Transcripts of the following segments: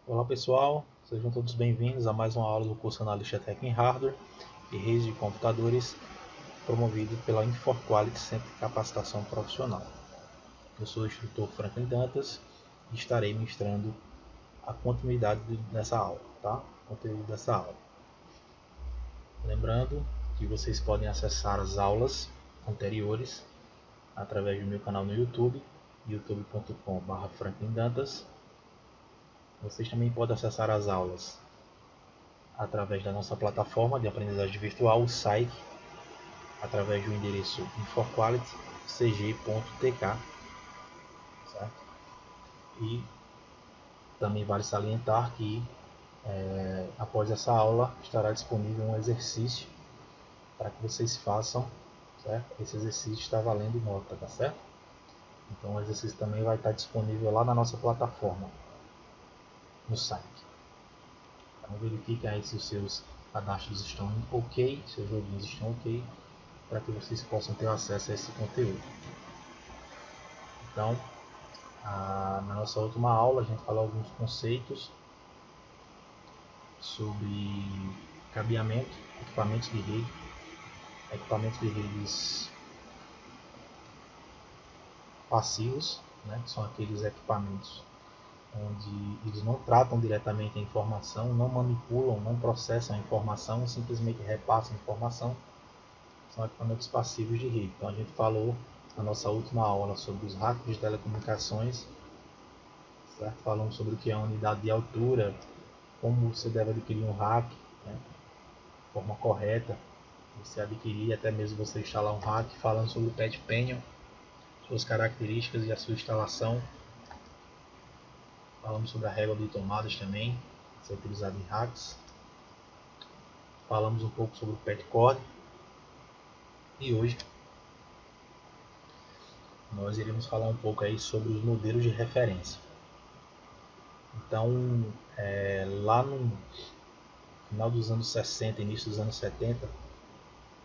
Olá pessoal, sejam todos bem-vindos a mais uma aula do curso Analista Técnico em Hardware e Redes de Computadores, promovido pela Infor-Quality Centro de Capacitação Profissional. Eu sou o instrutor Franklin Dantas e estarei ministrando a continuidade dessa aula, tá? O conteúdo dessa aula. Lembrando que vocês podem acessar as aulas anteriores através do meu canal no YouTube, youtube.com/franklindantas. Vocês também podem acessar as aulas através da nossa plataforma de aprendizagem virtual, o SAIC, através do endereço inforqualitycg.tk, certo? E também vale salientar que após essa aula estará disponível um exercício para que vocês façam, certo? Esse exercício está valendo nota, tá certo? Então o exercício também vai estar disponível lá na nossa plataforma, no site. Então verifiquem aí se os seus cadastros estão ok, seus logins estão ok, para que vocês possam ter acesso a esse conteúdo. Então, na nossa última aula a gente falou alguns conceitos sobre cabeamento, equipamentos de redes passivos, né, que são aqueles equipamentos onde eles não tratam diretamente a informação, não manipulam, não processam a informação, simplesmente repassam a informação. São equipamentos passivos de rede. Então a gente falou na nossa última aula sobre os hacks de telecomunicações, certo? Falamos sobre o que é a unidade de altura, como você deve adquirir um hack, né, de forma correta, você adquirir, até mesmo você instalar um hack, falando sobre o Pad Panel, suas características e a sua instalação. Falamos sobre a régua de tomadas também, que é utilizada em hacks. Falamos um pouco sobre o Pad Cord. E hoje nós iremos falar um pouco aí sobre os modelos de referência. Então, lá no final dos anos 60, início dos anos 70,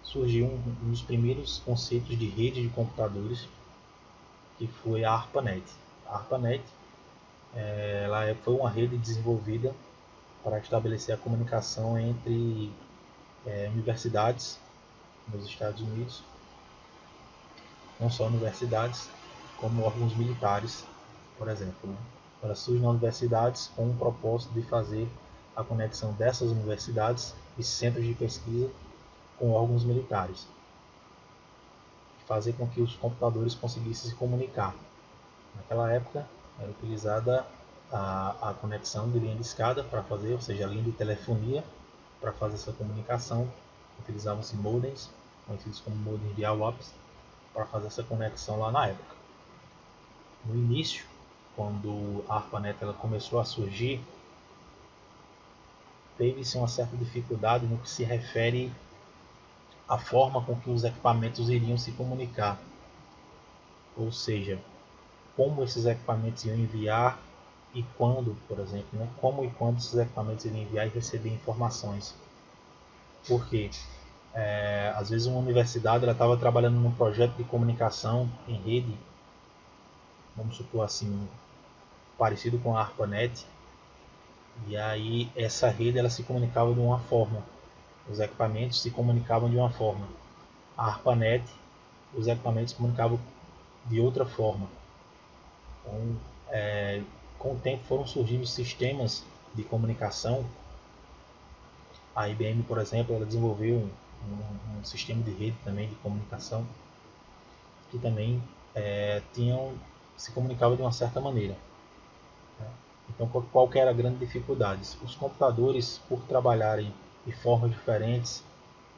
surgiu um dos primeiros conceitos de rede de computadores, que foi a ARPANET. A ARPANET ela foi uma rede desenvolvida para estabelecer a comunicação entre universidades nos Estados Unidos, não só universidades, como órgãos militares, por exemplo, né? Ela surge nas universidades com o propósito de fazer a conexão dessas universidades e centros de pesquisa com órgãos militares, fazer com que os computadores conseguissem se comunicar. Naquela época era utilizada a conexão de linha de escada para fazer, ou seja, a linha de telefonia para fazer essa comunicação. Utilizavam-se modems, conhecidos como modems de AWAPS, para fazer essa conexão lá na época. No início, quando a ARPANET ela começou a surgir, teve-se uma certa dificuldade no que se refere à forma com que os equipamentos iriam se comunicar, ou seja, como esses equipamentos iam enviar e quando, por exemplo, né? Como e quando esses equipamentos iriam enviar e receber informações. Porque às vezes uma universidade estava trabalhando num projeto de comunicação em rede, vamos supor assim, parecido com a ARPANET, e aí essa rede ela se comunicava de uma forma, os equipamentos se comunicavam de uma forma. A ARPANET, os equipamentos se comunicavam de outra forma. Então, com o tempo foram surgindo sistemas de comunicação. A IBM, por exemplo, ela desenvolveu um sistema de rede também de comunicação que também se comunicava de uma certa maneira. Então, qual que era a grande dificuldade? Os computadores, por trabalharem de formas diferentes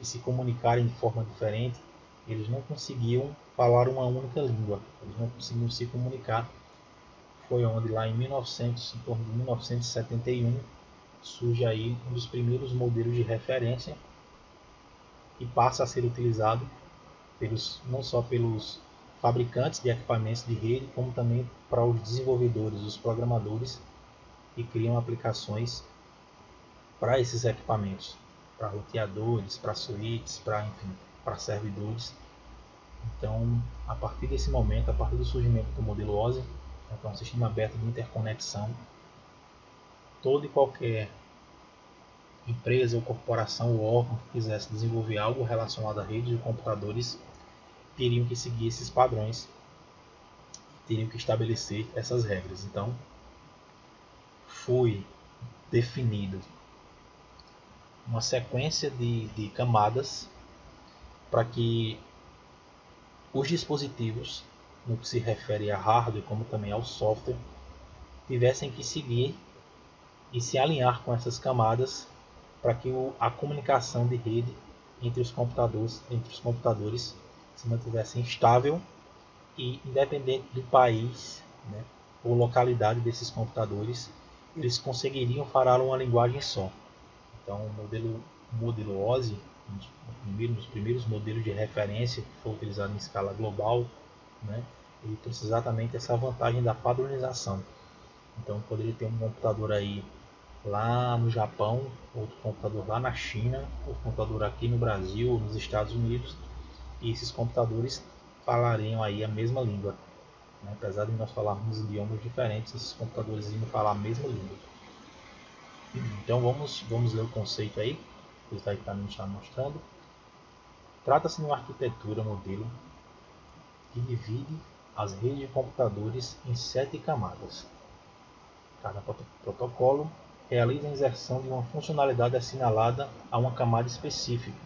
e se comunicarem de forma diferente, eles não conseguiam falar uma única língua, eles não conseguiam se comunicar. Foi onde lá em 1971 surge aí um dos primeiros modelos de referência e passa a ser utilizado não só pelos fabricantes de equipamentos de rede, como também para os desenvolvedores, os programadores que criam aplicações para esses equipamentos, para roteadores, para switches, para servidores. Então, a partir desse momento, a partir do surgimento do modelo OSI, que é um sistema aberto de interconexão, toda e qualquer empresa ou corporação ou órgão que quisesse desenvolver algo relacionado à rede de computadores teriam que seguir esses padrões, teriam que estabelecer essas regras. Então, foi definido uma sequência de camadas para que os dispositivos, no que se refere a hardware como também ao software, tivessem que seguir e se alinhar com essas camadas para que a comunicação de rede entre os computadores se mantivesse estável e independente do país, né, ou localidade desses computadores, eles conseguiriam falar uma linguagem só. Então, o modelo OSI, um dos primeiros modelos de referência que foi utilizado em escala global, né, ele trouxe exatamente essa vantagem da padronização. Então, poderia ter um computador aí lá no Japão, outro computador lá na China, outro computador aqui no Brasil, nos Estados Unidos, e esses computadores falariam aí a mesma língua. Né? Apesar de nós falarmos idiomas diferentes, esses computadores iam falar a mesma língua. Então vamos ler o conceito aí, que o Slide também está mostrando. Trata-se de uma arquitetura modelo que divide as redes de computadores em 7 camadas. Cada protocolo realiza a inserção de uma funcionalidade assinalada a uma camada específica.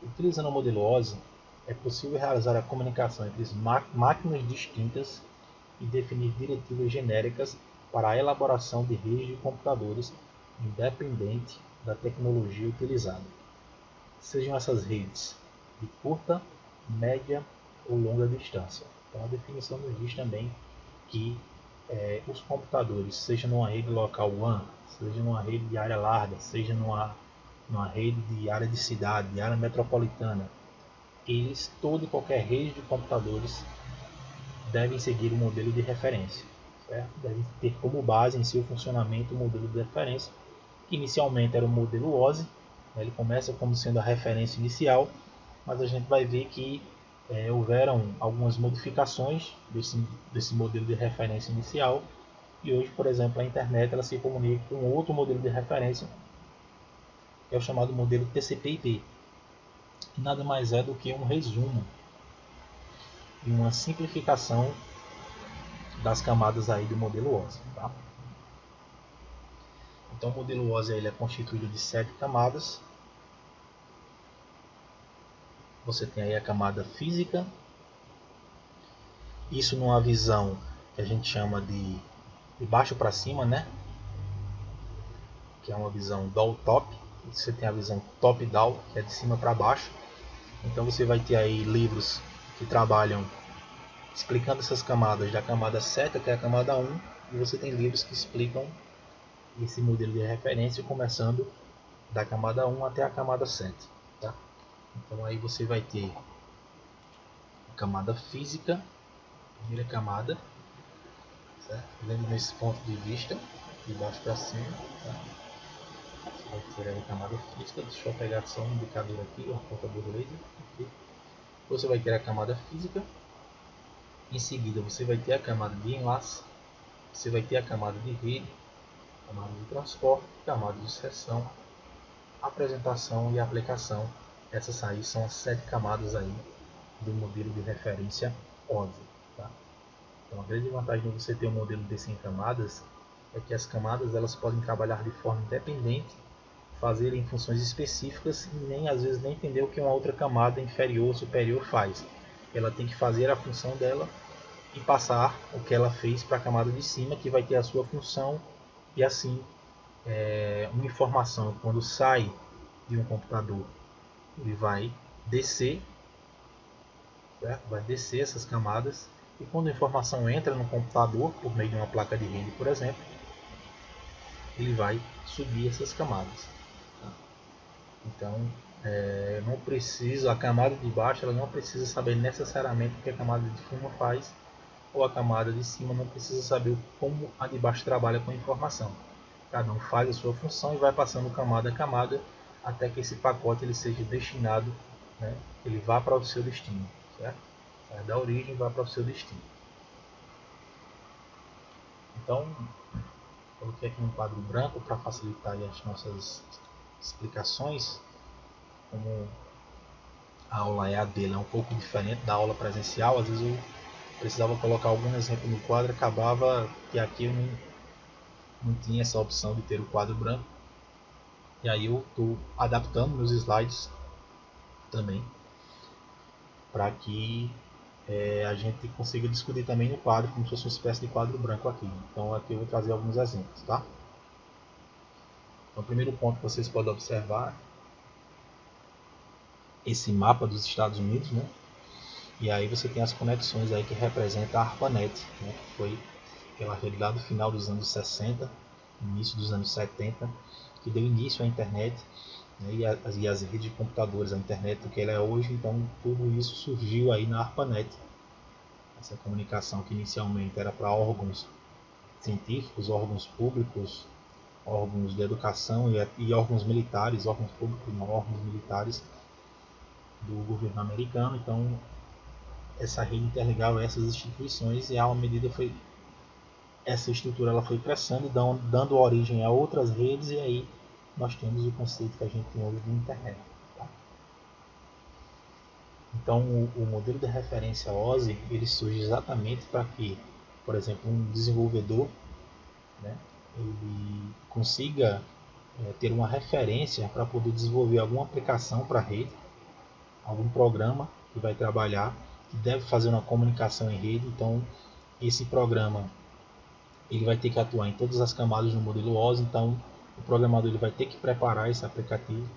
Utilizando o modelo OSI, é possível realizar a comunicação entre máquinas distintas e definir diretivas genéricas para a elaboração de redes de computadores independente da tecnologia utilizada. Sejam essas redes de curta, média ou longa distância. Então a definição nos diz também que os computadores, seja numa rede local WAN, seja numa rede de área larga, seja numa rede de área de cidade, de área metropolitana, toda e qualquer rede de computadores devem seguir o modelo de referência. Certo? Devem ter como base em seu funcionamento o modelo de referência, que inicialmente era o modelo OSI, né? Ele começa como sendo a referência inicial, mas a gente vai ver que houveram algumas modificações desse modelo de referência inicial, e hoje, por exemplo, a internet ela se comunica com outro modelo de referência, que é o chamado modelo TCP/IP, que nada mais é do que um resumo e uma simplificação das camadas aí do modelo OSI. Tá? Então o modelo OSI ele é constituído de 7 camadas. Você tem aí a camada física, isso numa visão que a gente chama de baixo para cima, né? Que é uma visão down top. Você tem a visão top down, que é de cima para baixo. Então você vai ter aí livros que trabalham explicando essas camadas, da camada 7 até a camada 1, e você tem livros que explicam esse modelo de referência começando da camada 1 até a camada 7. Tá? Então aí você vai ter a camada física, primeira camada, certo? Vendo nesse ponto de vista, de baixo para cima. Tá? Você vai ter a camada física, deixa eu pegar só um indicador aqui, um apontador laser. Aqui. Você vai ter a camada física, em seguida você vai ter a camada de enlace, você vai ter a camada de rede, camada de transporte, camada de seção, apresentação e aplicação. Essas aí são as 7 camadas aí do modelo de referência OSI. Tá? Então a grande vantagem de você ter um modelo de 100 camadas é que as camadas elas podem trabalhar de forma independente, fazerem funções específicas e nem às vezes nem entender o que uma outra camada inferior ou superior faz. Ela tem que fazer a função dela e passar o que ela fez para a camada de cima, que vai ter a sua função, e assim uma informação quando sai de um computador ele vai descer, certo? Vai descer essas camadas, e quando a informação entra no computador por meio de uma placa de rede, por exemplo, ele vai subir essas camadas. Tá? Então não precisa, a camada de baixo ela não precisa saber necessariamente o que a camada de cima faz, ou a camada de cima não precisa saber como a de baixo trabalha com a informação. Cada um faz a sua função e vai passando camada a camada até que esse pacote ele seja destinado, né, ele vá para o seu destino, certo? Da origem vai para o seu destino. Então, Coloquei aqui um quadro branco para facilitar aí as nossas explicações. Como a aula EAD é um pouco diferente da aula presencial, às vezes eu precisava colocar algum exemplo no quadro, acabava que aqui eu não tinha essa opção de ter o quadro branco. E aí eu estou adaptando meus slides também para que a gente consiga discutir também no quadro, como se fosse uma espécie de quadro branco aqui. Então aqui eu vou trazer alguns exemplos, tá? Então o primeiro ponto que vocês podem observar esse mapa dos Estados Unidos, né? E aí você tem as conexões aí que representa a ARPANET, né? Que foi aquela rede lá do final dos anos 60, início dos anos 70, que deu início à internet, né? e as redes de computadores, a internet do que ela é hoje. Então tudo isso surgiu aí na ARPANET. Essa comunicação que inicialmente era para órgãos científicos, órgãos públicos, órgãos de educação e órgãos militares, órgãos públicos, não, órgãos militares do governo americano. Então essa rede interligava essas instituições, e à medida foi essa estrutura ela foi crescendo e dando origem a outras redes, e aí nós temos o conceito que a gente tem hoje de internet. Tá? Então o modelo de referência OSI ele surge exatamente para que, por exemplo, um desenvolvedor, né, ele consiga ter uma referência para poder desenvolver alguma aplicação para a rede, algum programa que vai trabalhar, que deve fazer uma comunicação em rede. Então esse programa ele vai ter que atuar em todas as camadas do modelo OSI. Então o programador ele vai ter que preparar esse aplicativo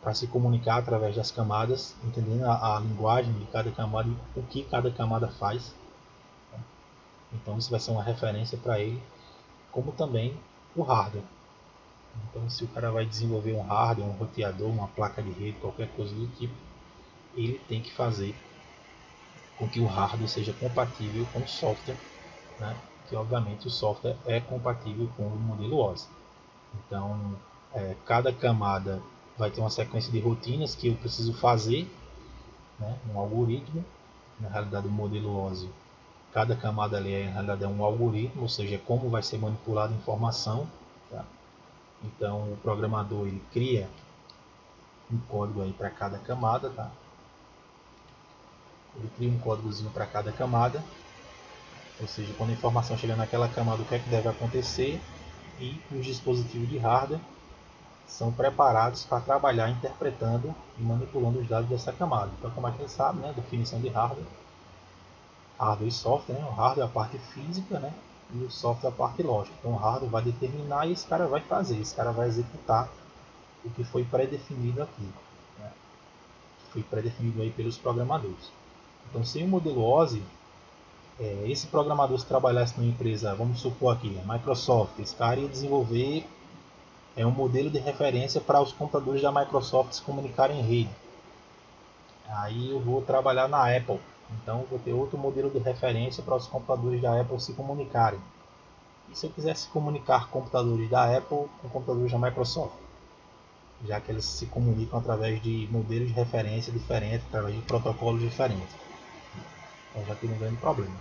para se comunicar através das camadas, entendendo a linguagem de cada camada e o que cada camada faz. Então isso vai ser uma referência para ele, como também o hardware. Então se o cara vai desenvolver um hardware, um roteador, uma placa de rede, qualquer coisa do tipo, ele tem que fazer com que o hardware seja compatível com o software, né? Que obviamente o software é compatível com o modelo OSI. Então cada camada vai ter uma sequência de rotinas que eu preciso fazer, né? Um algoritmo. Na realidade o modelo OSI, cada camada ali na realidade é um algoritmo, ou seja, como vai ser manipulada a informação. Tá? Então o programador ele cria um código aí para cada camada, tá? Ele cria um códigozinho para cada camada, ou seja, quando a informação chega naquela camada, o que é que deve acontecer, e os dispositivos de hardware são preparados para trabalhar interpretando e manipulando os dados dessa camada. Então, como a gente sabe, né, definição de hardware e software, né? O hardware é a parte física, né, e o software é a parte lógica. Então o hardware vai determinar e esse cara vai fazer, esse cara vai executar o que foi pré-definido aqui, né? Foi pré-definido aí pelos programadores. Então, sem o modelo OSI, esse programador, se trabalhasse numa empresa, vamos supor aqui, a Microsoft, esse cara ia desenvolver um modelo de referência para os computadores da Microsoft se comunicarem em rede. Aí eu vou trabalhar na Apple, então vou ter outro modelo de referência para os computadores da Apple se comunicarem. E se eu quisesse comunicar computadores da Apple com computadores da Microsoft, já que eles se comunicam através de modelos de referência diferentes, através de protocolos diferentes. Então já tem um grande problema.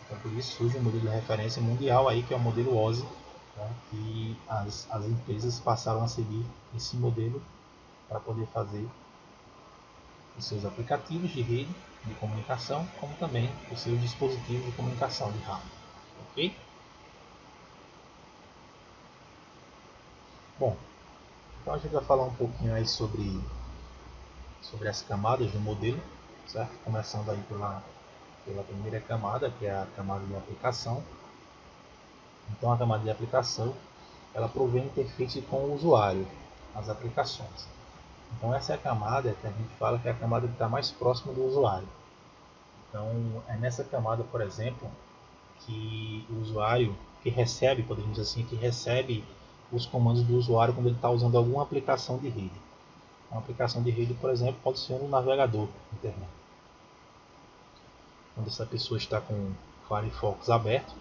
Então por isso surge um modelo de referência mundial aí, que é o modelo OSI, né? E as empresas passaram a seguir esse modelo para poder fazer os seus aplicativos de rede de comunicação, como também os seus dispositivos de comunicação de hardware. Ok? Bom, então a gente vai falar um pouquinho aí sobre as camadas do modelo, certo? Começando aí pela primeira camada, que é a camada de aplicação. Então a camada de aplicação ela provê interface com o usuário, as aplicações. Então essa é a camada que a gente fala que é a camada que está mais próxima do usuário. Então é nessa camada, por exemplo, que o usuário que recebe, podemos dizer assim, que recebe os comandos do usuário quando ele está usando alguma aplicação de rede. Uma aplicação de rede, por exemplo, pode ser um navegador internet. Quando essa pessoa está com o Firefox aberto,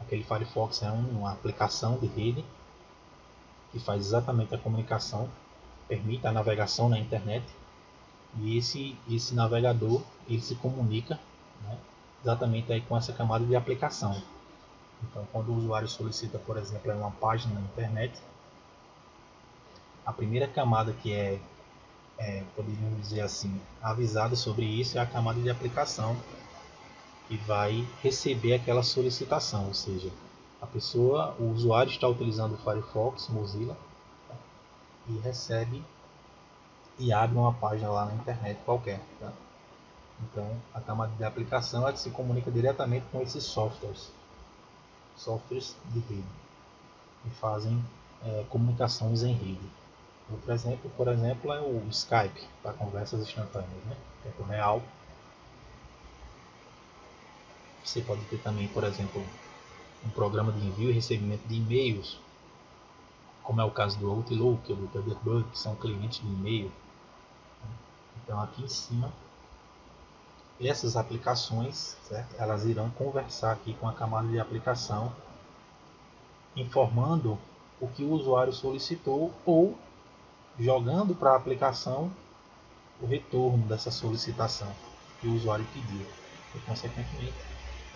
aquele Firefox é uma aplicação de rede que faz exatamente a comunicação, permite a navegação na internet, e esse navegador ele se comunica, né, exatamente aí com essa camada de aplicação. Então, quando o usuário solicita, por exemplo, uma página na internet, a primeira camada que poderíamos dizer assim, avisada sobre isso é a camada de aplicação, que vai receber aquela solicitação, ou seja, o usuário está utilizando o Firefox, Mozilla, e recebe e abre uma página lá na internet qualquer. Tá? Então, a camada de aplicação é que se comunica diretamente com esses softwares de rede, e fazem comunicações em rede. Outro exemplo, por exemplo, é o Skype, para conversas instantâneas, né? Tempo real. Você pode ter também, por exemplo, um programa de envio e recebimento de e-mails, como é o caso do Outlook ou do Thunderbird, que são clientes de e-mail. Então, aqui em cima, essas aplicações, certo? Elas irão conversar aqui com a camada de aplicação, informando o que o usuário solicitou ou jogando para a aplicação o retorno dessa solicitação que o usuário pediu. E, consequentemente,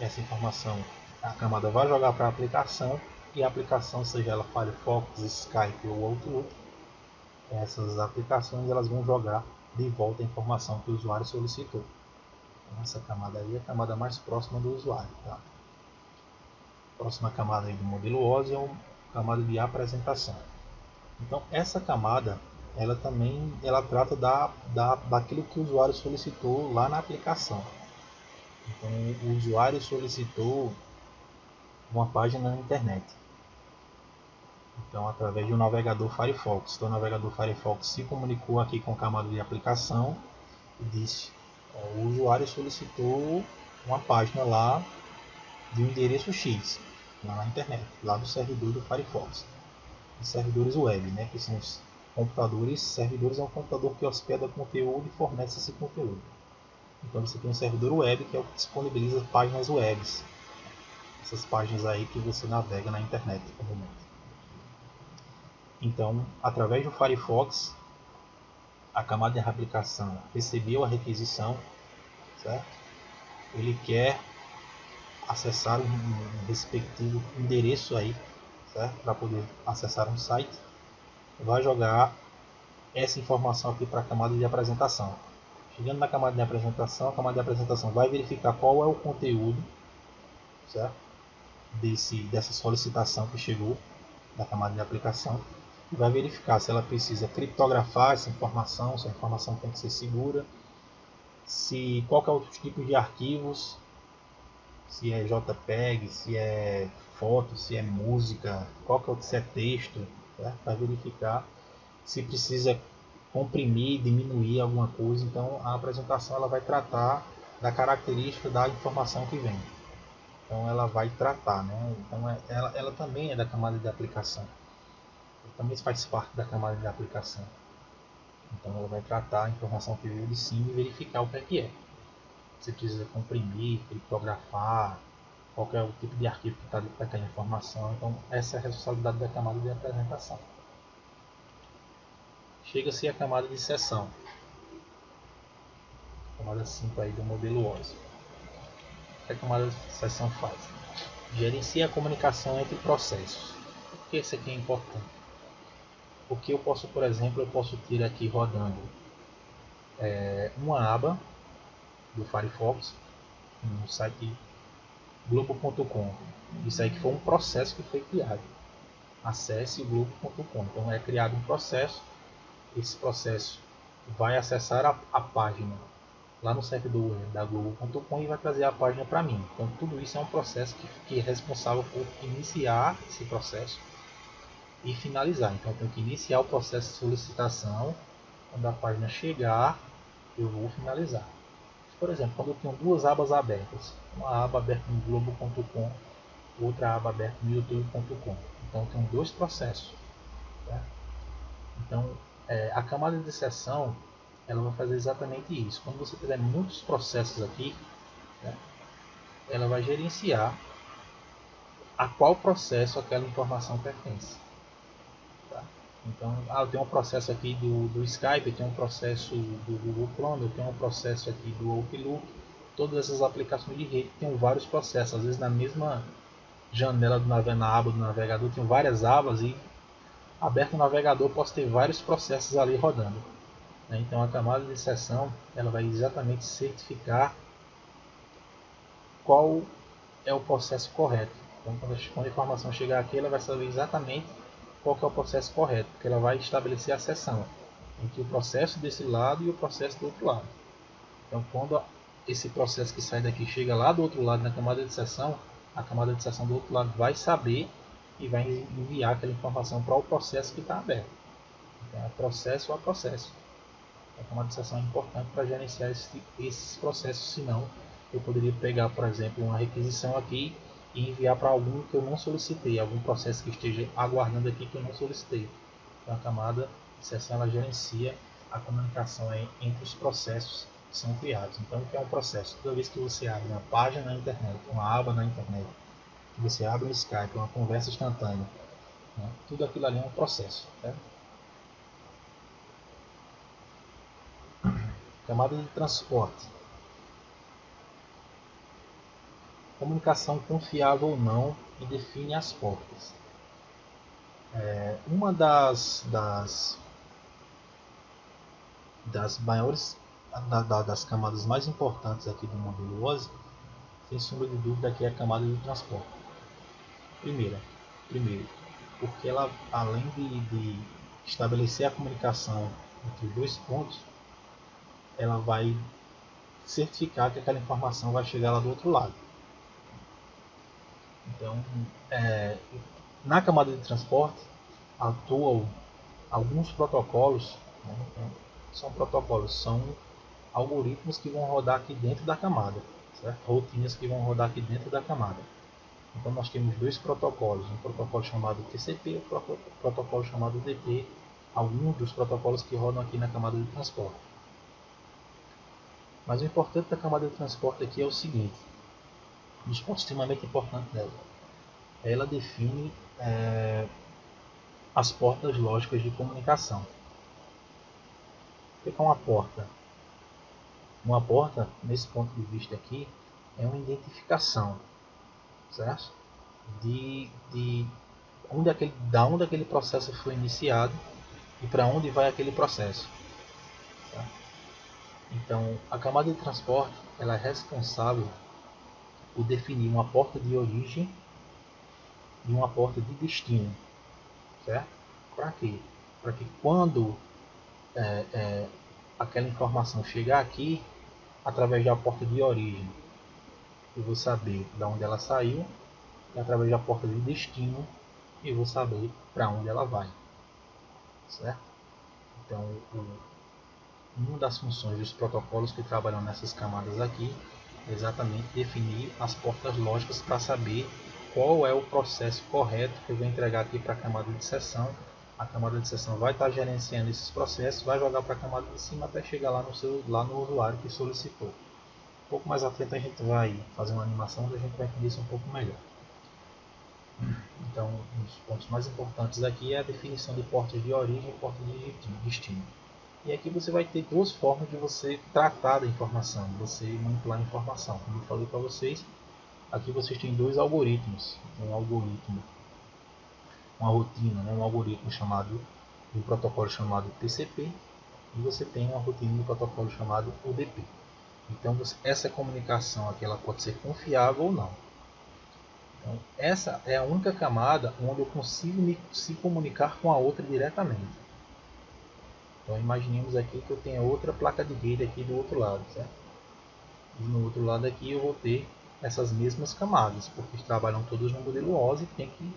essa informação a camada vai jogar para a aplicação, e a aplicação, seja ela Firefox, Skype ou Outlook, essas aplicações elas vão jogar de volta a informação que o usuário solicitou. Então, essa camada aí é a camada mais próxima do usuário. Tá? A próxima camada aí do modelo OSI é a camada de apresentação. Então, essa camada ela trata daquilo que o usuário solicitou lá na aplicação. Então, o usuário solicitou uma página na internet. Então, através do navegador Firefox. Então, o navegador Firefox se comunicou aqui com a camada de aplicação e disse: o usuário solicitou uma página lá de um endereço X, lá na internet, lá do servidor do Firefox. Os servidores web, né, que são os computadores. Servidores é um computador que hospeda conteúdo e fornece esse conteúdo. Então, você tem um servidor web, que é o que disponibiliza páginas web. Essas páginas aí que você navega na internet comumente. Então, através do Firefox, a camada de aplicação recebeu a requisição, certo? Ele quer acessar um respectivo endereço aí, certo? Para poder acessar um site, vai jogar essa informação aqui para a camada de apresentação. Chegando na camada de apresentação, a camada de apresentação vai verificar qual é o conteúdo, certo? Dessa solicitação que chegou da camada de aplicação, e vai verificar se ela precisa criptografar essa informação, se a informação tem que ser segura, qual que é o tipo de arquivos, se é JPEG, se é foto, se é música, se é texto, certo? Vai verificar se precisa comprimir, diminuir alguma coisa. Então, a apresentação ela vai tratar da característica da informação que vem. Então, ela vai tratar, né? Então, ela também é da camada de aplicação. Também faz parte da camada de aplicação. Então, ela vai tratar a informação que veio de cima e verificar o que é. Se precisa comprimir, criptografar, qual é o tipo de arquivo que está dentro daquela informação. Então, essa é a responsabilidade da camada de apresentação. Chega-se à camada de sessão. Camada 5 aí do modelo OSI. O que a camada de sessão faz? Gerencia a comunicação entre processos. Por que isso aqui é importante? Porque eu posso, por exemplo, ter aqui rodando uma aba do Firefox no site globo.com. Isso aí que foi um processo que foi criado. Acesse globo.com. Então é criado um processo. Esse processo vai acessar a página lá no servidor da globo.com e vai trazer a página para mim. Então tudo isso é um processo que é responsável por iniciar esse processo e finalizar. Então eu tenho que iniciar o processo de solicitação. Quando a página chegar, eu vou finalizar. Por exemplo, quando eu tenho duas abas abertas, uma aba aberta no globo.com, outra aba aberta no youtube.com, então eu tenho dois processos. Tá? Então a camada de sessão ela vai fazer exatamente isso. Quando você tiver muitos processos aqui, né, ela vai gerenciar a qual processo aquela informação pertence. Tá? Então, eu tenho um processo aqui do Skype, eu tenho um processo do Google Chrome, eu tenho um processo aqui do Outlook. Todas essas aplicações de rede têm vários processos, às vezes na mesma janela na aba do navegador, tem várias abas e aberto o navegador posso ter vários processos ali rodando. Então a camada de seção ela vai exatamente certificar qual é o processo correto. Então quando a informação chegar aqui, ela vai saber exatamente qual que é o processo correto, porque ela vai estabelecer a seção entre o processo desse lado e o processo do outro lado. Então quando esse processo que sai daqui chega lá do outro lado na camada de seção, a camada de seção do outro lado vai saber e vai enviar aquela informação para o processo que está aberto. Então é processo a processo. A camada de seção é importante para gerenciar esses processos, senão eu poderia pegar, por exemplo, uma requisição aqui e enviar para algum que eu não solicitei, algum processo que esteja aguardando aqui que eu não solicitei. Então a camada de seção ela gerencia a comunicação entre os processos que são criados. Então o que é um processo? Toda vez que você abre uma página na internet, uma aba na internet, você abre um Skype, uma conversa instantânea, né? Tudo aquilo ali é um processo. Certo? Camada de transporte. Comunicação confiável ou não e define as portas. Uma das maiores, das camadas mais importantes aqui do modelo OSI, sem sombra de dúvida, aqui é a camada de transporte. Primeiro, porque ela, além de estabelecer a comunicação entre os dois pontos, ela vai certificar que aquela informação vai chegar lá do outro lado. Então, na camada de transporte atuam alguns protocolos, né? Então, são algoritmos que vão rodar aqui dentro da camada, certo? Rotinas que vão rodar aqui dentro da camada. Então nós temos dois protocolos, um protocolo chamado TCP e um protocolo chamado UDP, alguns dos protocolos que rodam aqui na camada de transporte. Mas o importante da camada de transporte aqui é o seguinte, um dos pontos extremamente importantes dela, ela define as portas lógicas de comunicação. O que é uma porta? Uma porta, nesse ponto de vista aqui, é uma identificação, certo? Da onde aquele processo foi iniciado e para onde vai aquele processo. Tá? Então, a camada de transporte ela é responsável por definir uma porta de origem e uma porta de destino, certo? Para quê? Para que quando aquela informação chegar aqui, através da porta de origem, eu vou saber de onde ela saiu, e através da porta de destino, eu vou saber para onde ela vai, certo? Então, uma das funções dos protocolos que trabalham nessas camadas aqui é exatamente definir as portas lógicas para saber qual é o processo correto que eu vou entregar aqui para a camada de seção. A camada de seção vai estar gerenciando esses processos, vai jogar para a camada de cima até chegar lá no usuário que solicitou. Um pouco mais à frente a gente vai fazer uma animação onde a gente vai entender isso um pouco melhor. Então, um dos pontos mais importantes aqui é a definição de portas de origem e portas de destino. E aqui você vai ter duas formas de você tratar da informação, de você manipular a informação. Como eu falei para vocês, aqui vocês têm dois algoritmos. Uma rotina, né? Um algoritmo chamado, um protocolo chamado TCP, e você tem uma rotina de protocolo chamado UDP. Então essa comunicação aqui ela pode ser confiável ou não. Então, essa é a única camada onde eu consigo se comunicar com a outra diretamente. Então imaginemos aqui que eu tenho outra placa de rede aqui do outro lado, certo? E no outro lado aqui eu vou ter essas mesmas camadas, porque trabalham todos no modelo OSI e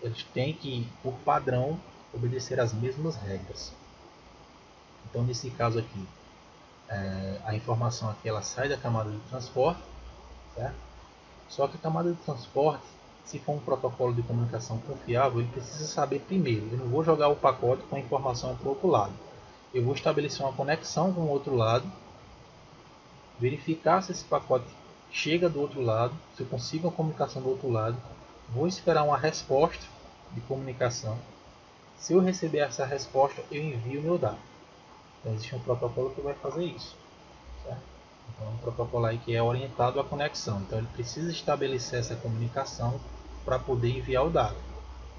eles têm que, por padrão, obedecer às mesmas regras. Então nesse caso aqui, a informação aqui ela sai da camada de transporte, certo? Só que a camada de transporte, se for um protocolo de comunicação confiável, ele precisa saber primeiro, eu não vou jogar o pacote com a informação para o outro lado. Eu vou estabelecer uma conexão com o outro lado, verificar se esse pacote chega do outro lado, se eu consigo uma comunicação do outro lado, vou esperar uma resposta de comunicação. Se eu receber essa resposta, eu envio o meu dado. Então existe um protocolo que vai fazer isso, certo? Então é um protocolo aí que é orientado à conexão. Então ele precisa estabelecer essa comunicação para poder enviar o dado,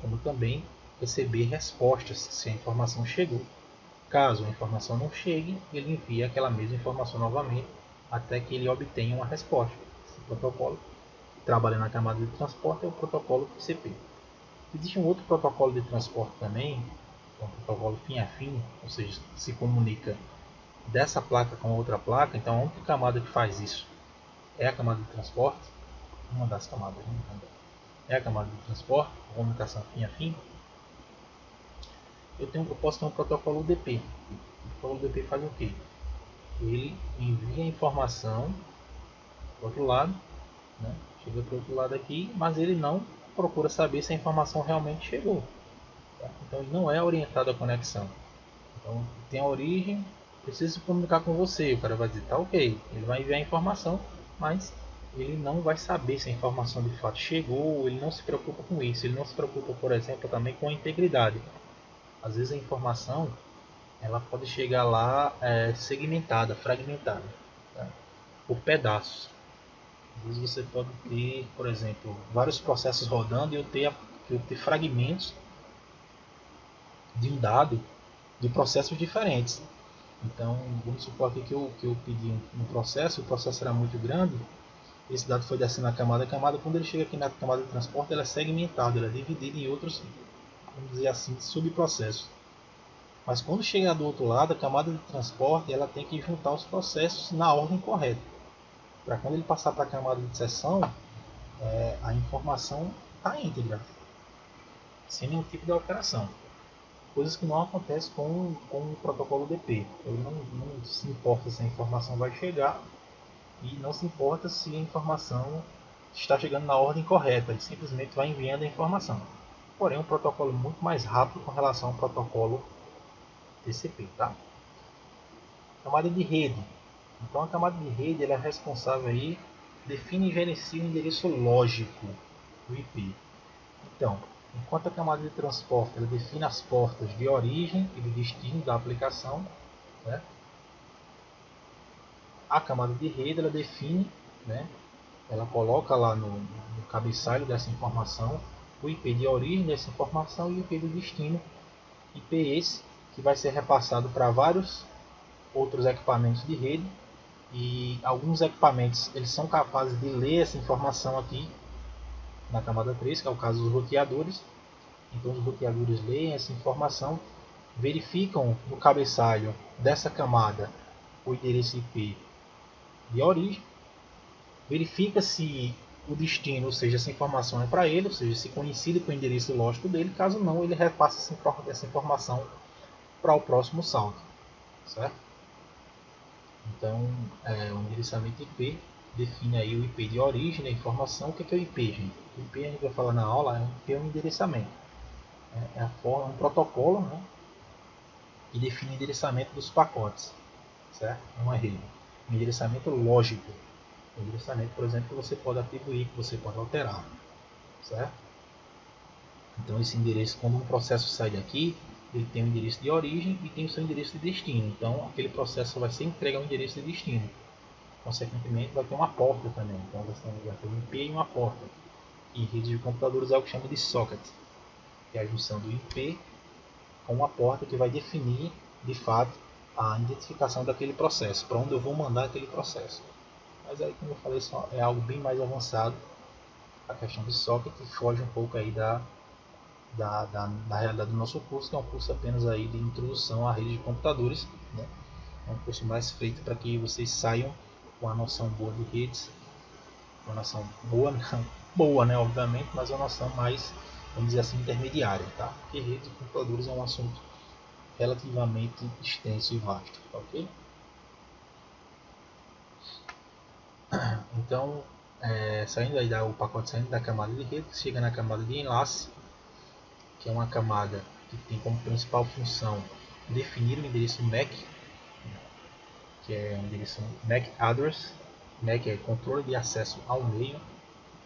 como também receber respostas se a informação chegou. Caso a informação não chegue, ele envia aquela mesma informação novamente até que ele obtenha uma resposta. Esse protocolo que trabalha na camada de transporte é o protocolo TCP. Existe um outro protocolo de transporte também, que é um protocolo fim a fim, ou seja, se comunica dessa placa com outra placa. Então a única camada que faz isso é a camada de transporte, uma das camadas, é a camada de transporte, comunicação fim a fim. Eu posso ter um protocolo UDP. O protocolo UDP faz o quê? Ele envia a informação para o outro lado, né? Chega para o outro lado aqui, mas ele não procura saber se a informação realmente chegou. Tá? Então ele não é orientado à conexão. Então tem a origem, preciso se comunicar com você, o cara vai dizer, tá ok, ele vai enviar a informação, mas ele não vai saber se a informação de fato chegou, ele não se preocupa com isso, ele não se preocupa, por exemplo, também com a integridade. Às vezes a informação ela pode chegar lá segmentada, fragmentada, tá? Por pedaços. Às vezes você pode ter, por exemplo, vários processos rodando e eu ter fragmentos de um dado de processos diferentes. Então, vamos supor aqui que eu pedi um processo, o processo era muito grande, esse dado foi descendo na camada, quando ele chega aqui na camada de transporte, ela é segmentada, ela é dividida em outros, vamos dizer assim, subprocessos. Mas quando chegar do outro lado, a camada de transporte ela tem que juntar os processos na ordem correta. Para quando ele passar para a camada de sessão, a informação está íntegra, sem nenhum tipo de alteração. Coisas que não acontecem com o protocolo DP. Ele não se importa se a informação vai chegar e não se importa se a informação está chegando na ordem correta. Ele simplesmente vai enviando a informação. Porém, é um protocolo muito mais rápido com relação ao protocolo TCP. Tá? Camada de rede. Então, a camada de rede ela é responsável aí, define e gerencia o endereço lógico do IP. Então, enquanto a camada de transporte ela define as portas de origem e de destino da aplicação, né? A camada de rede ela define, né? Ela coloca lá no cabeçalho dessa informação o IP de origem dessa informação e o IP do destino. IP esse que vai ser repassado para vários outros equipamentos de rede, e alguns equipamentos eles são capazes de ler essa informação aqui na camada 3, que é o caso dos roteadores. Então os roteadores leem essa informação, verificam no cabeçalho dessa camada o endereço IP de origem, verifica se o destino, ou seja, essa informação é para ele, ou seja, se coincide com o endereço lógico dele. Caso não, ele repassa essa informação para o próximo salto, certo? Então, o endereçamento IP define aí o IP de origem da informação. O que é o IP, gente? O IP a gente vai falar na aula, o IP é um endereçamento. É um protocolo, né, que define o endereçamento dos pacotes, certo? Uma rede. Um endereçamento lógico. Um endereçamento, por exemplo, que você pode atribuir, que você pode alterar, certo? Então, esse endereço, quando um processo sai daqui, ele tem um endereço de origem e tem o seu endereço de destino. Então, aquele processo vai ser entregue ao endereço de destino. Consequentemente, vai ter uma porta também. Então, vai ter um IP e uma porta. Em redes de computadores é o que chama de socket, que é a junção do IP com uma porta que vai definir, de fato, a identificação daquele processo, para onde eu vou mandar aquele processo. Mas aí, como eu falei, é algo bem mais avançado. A questão de socket foge um pouco aí da realidade do nosso curso, que é um curso apenas aí de introdução à rede de computadores, né? É um curso mais feito para que vocês saiam com uma noção boa de redes, uma noção boa, não, boa, né, obviamente, mas uma noção mais, vamos dizer assim, intermediária, tá? Porque rede de computadores é um assunto relativamente extenso e vasto, tá ok? Então, saindo aí o pacote saindo da camada de rede, chega na camada de enlace, que é uma camada que tem como principal função definir o endereço MAC, que é o endereço MAC address. MAC é controle de acesso ao meio.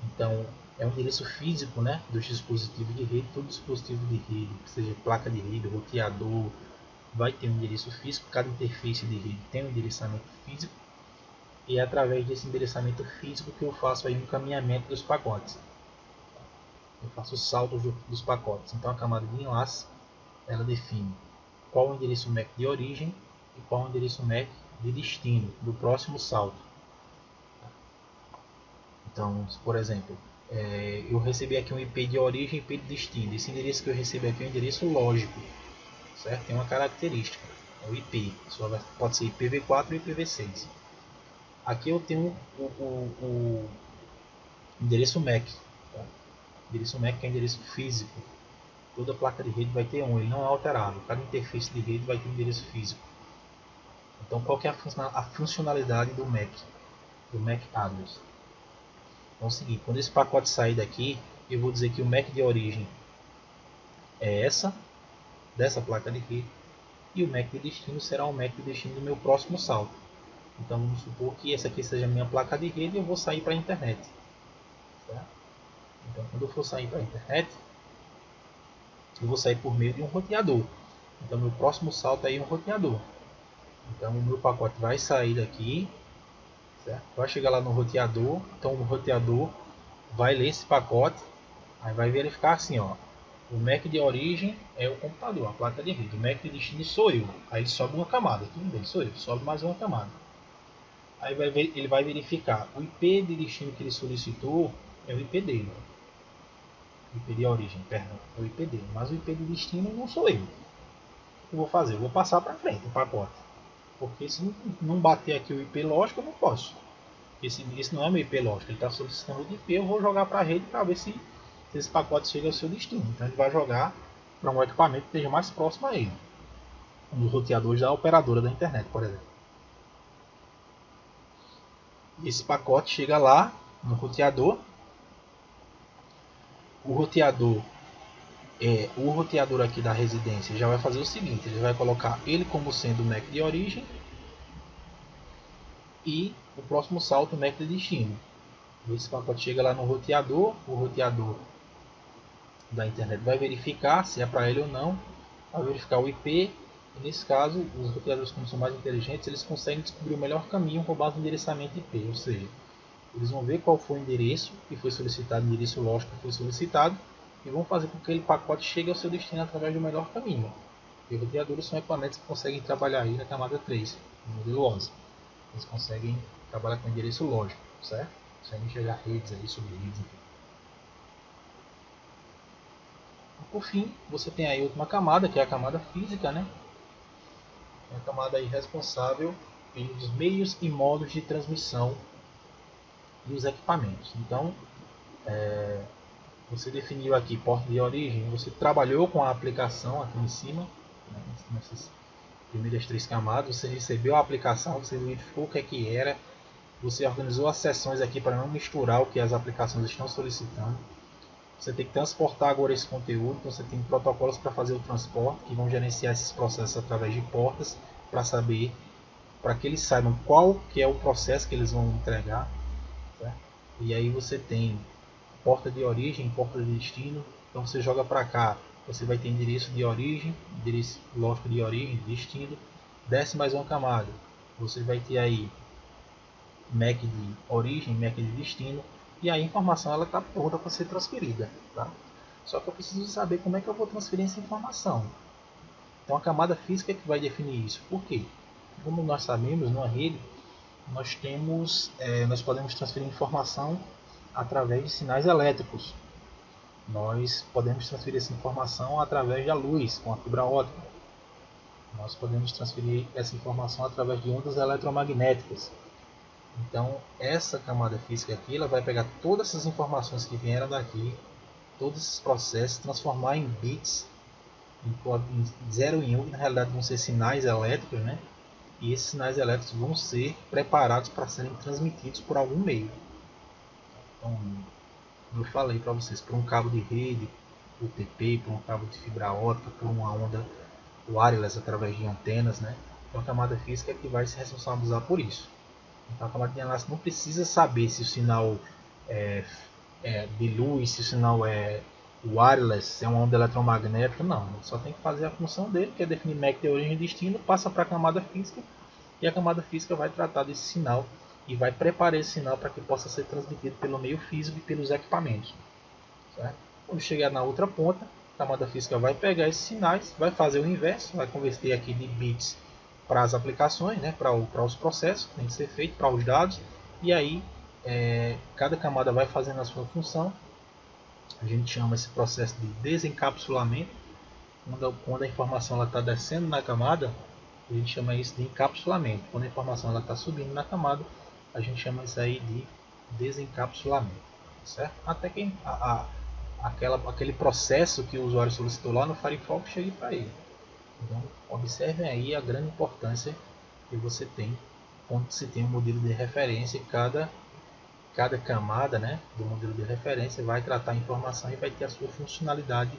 Então é um endereço físico, né, dos dispositivos de rede. Todo dispositivo de rede, seja placa de rede, roteador, vai ter um endereço físico. Cada interface de rede tem um endereçamento físico, e é através desse endereçamento físico que eu faço aí o encaminhamento dos pacotes. eu faço saltos dos pacotes. Então a camada de enlace, ela define qual o endereço MAC de origem e qual o endereço MAC de destino do próximo salto. Então, por exemplo, eu recebi aqui um IP de origem e IP de destino. Esse endereço que eu recebi aqui é um endereço lógico, certo? Tem uma característica, é o IP. Pode ser IPv4 ou IPv6. Aqui eu tenho o endereço MAC. Tá? O endereço MAC é endereço físico. Toda placa de rede vai ter um, ele não é alterável. Cada interface de rede vai ter um endereço físico. Então, qual que é a funcionalidade do MAC? Do MAC address. Então é o seguinte, quando esse pacote sair daqui, eu vou dizer que o MAC de origem é dessa placa de rede, e o MAC de destino será o MAC de destino do meu próximo salto. Então vamos supor que essa aqui seja a minha placa de rede e eu vou sair para a internet. Certo? Então quando eu for sair para a internet, eu vou sair por meio de um roteador. Então meu próximo salto é um roteador. Então o meu pacote vai sair daqui, certo? Vai chegar lá no roteador, então o roteador vai ler esse pacote, aí vai verificar assim, ó, o MAC de origem é o computador, a placa de rede, o MAC de destino sou eu, aí ele sobe uma camada, tudo bem, sou eu, sobe mais uma camada. Aí ele vai verificar o IP de destino que ele solicitou é o IP dele, o IP de origem, perdão, é o IP dele, mas o IP de destino não sou eu. O que eu vou fazer? Eu vou passar para frente o pacote, porque se não bater aqui o IP lógico eu não posso. Esse não é meu IP lógico, ele está solicitando o IP, eu vou jogar para a rede para ver se esse pacote chega ao seu destino. Então ele vai jogar para um equipamento que esteja mais próximo a ele, um dos roteadores da operadora da internet, por exemplo. Esse pacote chega lá no roteador, o roteador aqui da residência já vai fazer o seguinte, ele vai colocar ele como sendo o MAC de origem e o próximo salto o MAC de destino. Esse pacote chega lá no roteador, o roteador da internet vai verificar se é para ele ou não, vai verificar o IP, e nesse caso, os roteadores, como são mais inteligentes, eles conseguem descobrir o melhor caminho com base no endereçamento IP, ou seja, eles vão ver qual foi o endereço que foi solicitado, o endereço lógico que foi solicitado, e vão fazer com que aquele pacote chegue ao seu destino através do melhor caminho. E os roteadores são equipamentos que conseguem trabalhar aí na camada 3, no modelo OSI. Eles conseguem trabalhar com endereço lógico, certo? Conseguem enxergar redes aí, sobre redes, enfim. Por fim, você tem aí outra camada, que é a camada física, né? É a camada aí responsável pelos meios e modos de transmissão dos equipamentos. Então, você definiu aqui porta de origem, você trabalhou com a aplicação aqui em cima, né, nessas primeiras 3 camadas, você recebeu a aplicação, você identificou o que é que era, você organizou as sessões aqui para não misturar o que as aplicações estão solicitando. Você tem que transportar agora esse conteúdo, então você tem protocolos para fazer o transporte, que vão gerenciar esses processos através de portas, para saber, para que eles saibam qual que é o processo que eles vão entregar. Certo? E aí você tem porta de origem, porta de destino, então você joga para cá, você vai ter endereço de origem, endereço lógico de origem, destino, desce mais uma camada, você vai ter aí MAC de origem, MAC de destino, e a informação ela está pronta para ser transferida. Tá? Só que eu preciso saber como é que eu vou transferir essa informação. Então a camada física é que vai definir isso. Por quê? Como nós sabemos, numa rede, nós podemos transferir informação através de sinais elétricos. Nós podemos transferir essa informação através da luz, com a fibra ótica. Nós podemos transferir essa informação através de ondas eletromagnéticas. Então, essa camada física aqui, ela vai pegar todas essas informações que vieram daqui, todos esses processos, transformar em bits, em 0 e 1, que na realidade vão ser sinais elétricos, né? E esses sinais elétricos vão ser preparados para serem transmitidos por algum meio. Então, como eu falei para vocês, por um cabo de rede, UTP, por um cabo de fibra ótica, por uma onda wireless através de antenas, né? Então a camada física é que vai se responsabilizar por isso. Então a camada de enlace não precisa saber se o sinal é de luz, se o sinal é wireless, se é uma onda eletromagnética, não. Ele só tem que fazer a função dele, que é definir MAC de origem e destino, passa para a camada física, e a camada física vai tratar desse sinal e vai preparar esse sinal para que possa ser transmitido pelo meio físico e pelos equipamentos. Certo? Quando chegar na outra ponta, a camada física vai pegar esses sinais, vai fazer o inverso, vai converter aqui de bits para as aplicações, né, para os processos que tem que ser feito, para os dados, e aí cada camada vai fazendo a sua função. A gente chama esse processo de desencapsulamento. Quando a informação está descendo na camada, a gente chama isso de encapsulamento. Quando a informação está subindo na camada, a gente chama isso aí de desencapsulamento, certo? Até que aquele processo que o usuário solicitou lá no Firefox chegue para ele. Então, observem aí a grande importância que você tem quando se tem um modelo de referência. Cada camada, né, do modelo de referência vai tratar a informação e vai ter a sua funcionalidade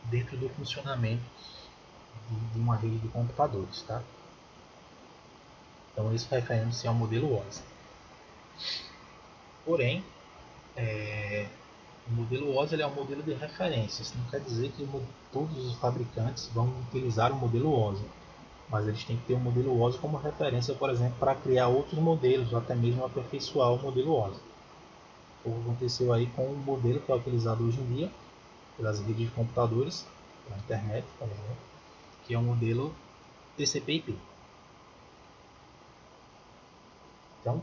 dentro do funcionamento de uma rede de computadores, tá? Então, isso refere-se ao modelo OSI. Porém, o modelo OSI ele é um modelo de referência. Isso não quer dizer que todos os fabricantes vão utilizar o modelo OSI, mas eles têm que ter o modelo OSI como referência, por exemplo, para criar outros modelos, ou até mesmo aperfeiçoar o modelo OSI. O que aconteceu aí com o modelo que é utilizado hoje em dia pelas redes de computadores, pela internet, por exemplo, que é o modelo TCP/IP. Então,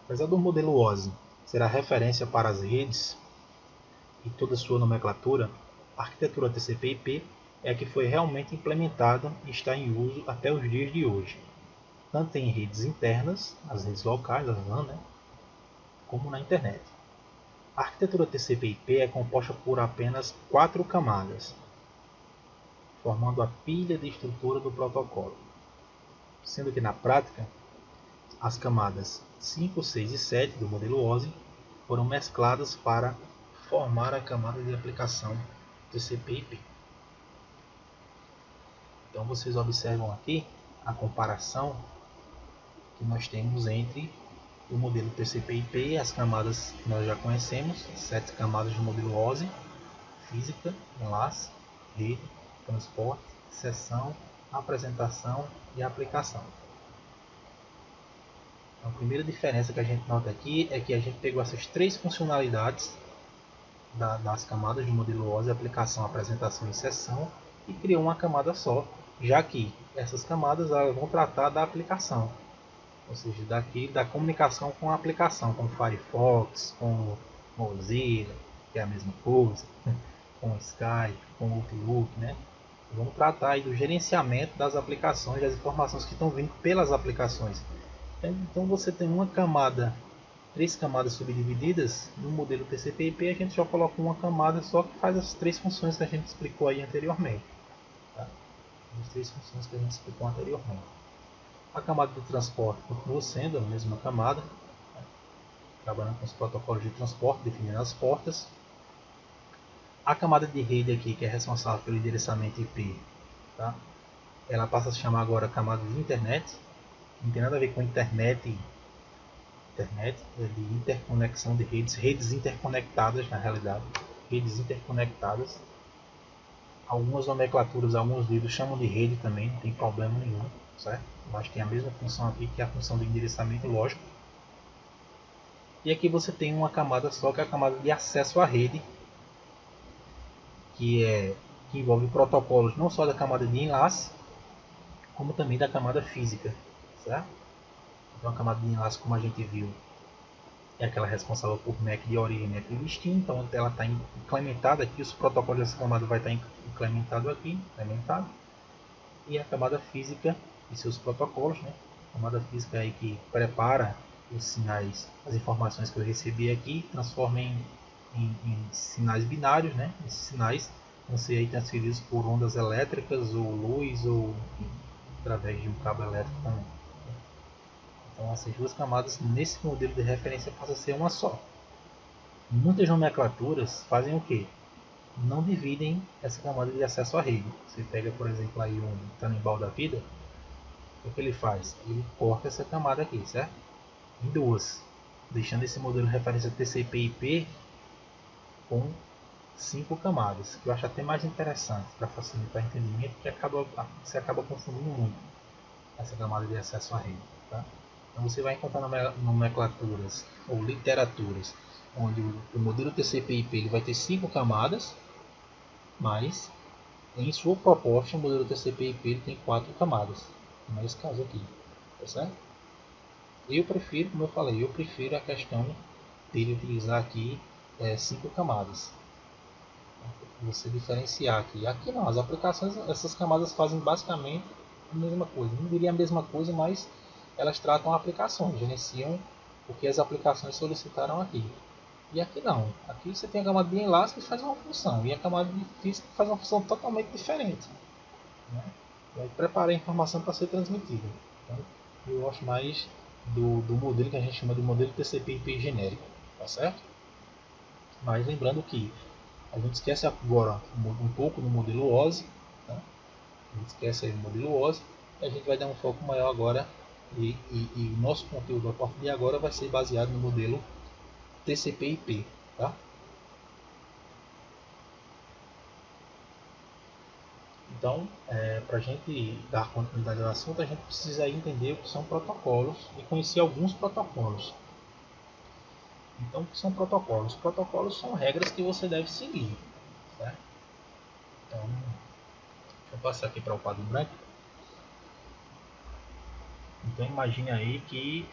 apesar do modelo OSI ser a referência para as redes e toda a sua nomenclatura, a arquitetura TCP/IP é a que foi realmente implementada e está em uso até os dias de hoje, tanto em redes internas, as redes locais, as LAN, né, como na internet. A arquitetura TCP/IP é composta por apenas 4 camadas, formando a pilha de estrutura do protocolo, sendo que na prática as camadas 5, 6 e 7 do modelo OSI foram mescladas para formar a camada de aplicação TCP/IP. Então vocês observam aqui a comparação que nós temos entre o modelo TCP/IP e as camadas que nós já conhecemos, 7 camadas do modelo OSI: física, enlace, rede, transporte, sessão, apresentação e aplicação. A primeira diferença que a gente nota aqui é que a gente pegou essas 3 funcionalidades das camadas do modelo OSI: aplicação, apresentação e sessão, e criou uma camada só, já que essas camadas elas vão tratar da aplicação, ou seja, da comunicação com a aplicação, com o Firefox, com o Mozilla, que é a mesma coisa, com o Skype, com o Outlook, né? Vamos tratar aí do gerenciamento das aplicações, das informações que estão vindo pelas aplicações. Então você tem uma camada, 3 camadas subdivididas. No modelo TCP/IP a gente já coloca uma camada só que faz as 3 funções que a gente explicou aí anteriormente. Tá? As 3 funções que a gente explicou anteriormente. A camada de transporte continua sendo a mesma camada, né? Trabalhando com os protocolos de transporte, definindo as portas. A camada de rede aqui, que é responsável pelo endereçamento IP, tá? Ela passa a se chamar agora camada de internet. Não tem nada a ver com internet é de interconexão de redes interconectadas na realidade, redes interconectadas. Algumas nomenclaturas, alguns livros chamam de rede também, não tem problema nenhum, certo? Mas tem a mesma função aqui, que é a função de endereçamento lógico. E aqui você tem uma camada só, que é a camada de acesso à rede, que envolve protocolos não só da camada de enlace, como também da camada física, certo? Então a camada de enlace, como a gente viu, é aquela responsável por MAC de origem e MAC de destino. Então ela está implementada aqui, os protocolos dessa camada vai estar implementado aqui, e a camada física e seus protocolos, né? A camada física aí que prepara os sinais, as informações que eu recebi aqui, transforma em sinais binários, né? Esses sinais vão ser aí transferidos por ondas elétricas ou luz, ou enfim, através de um cabo elétrico também. Então essas 2 camadas nesse modelo de referência passam a ser uma só. Muitas nomenclaturas fazem o que? Não dividem essa camada de acesso à rede. Você pega, por exemplo, aí um Tannenbaum da vida, o que ele faz? Ele corta essa camada aqui, certo? Em 2, deixando esse modelo de referência TCP/IP com 5 camadas, que eu acho até mais interessante para facilitar o entendimento, porque você acaba confundindo muito essa camada de acesso à rede. Tá? Então você vai encontrar nomenclaturas ou literaturas onde o modelo TCP/IP ele vai ter 5 camadas, mas em sua proposta o modelo TCP/IP ele tem 4 camadas, nesse caso aqui, tá certo? Eu prefiro, como eu falei, eu prefiro a questão dele utilizar aqui 5 camadas. Você diferenciar aqui. Aqui não, as aplicações, essas camadas fazem basicamente a mesma coisa. Não diria a mesma coisa, mas elas tratam aplicações, gerenciam o que as aplicações solicitaram aqui. E aqui não. Aqui você tem a camada de enlace que faz uma função e a camada de física que faz uma função totalmente diferente. Né? Vai preparar a informação para ser transmitida. Então, eu gosto mais do modelo que a gente chama de modelo TCP/IP genérico, tá certo? Mas lembrando que a gente esquece agora um pouco no modelo OSI, tá? A gente esquece aí o modelo OSI e a gente vai dar um foco maior agora e o nosso conteúdo a partir de agora vai ser baseado no modelo TCP/IP, tá? Então, para a gente dar continuidade ao assunto, a gente precisa entender o que são protocolos e conhecer alguns protocolos. Então, o que são protocolos? Protocolos são regras que você deve seguir, certo? Então, deixa eu passar aqui para o quadro branco. Então, imagine aí que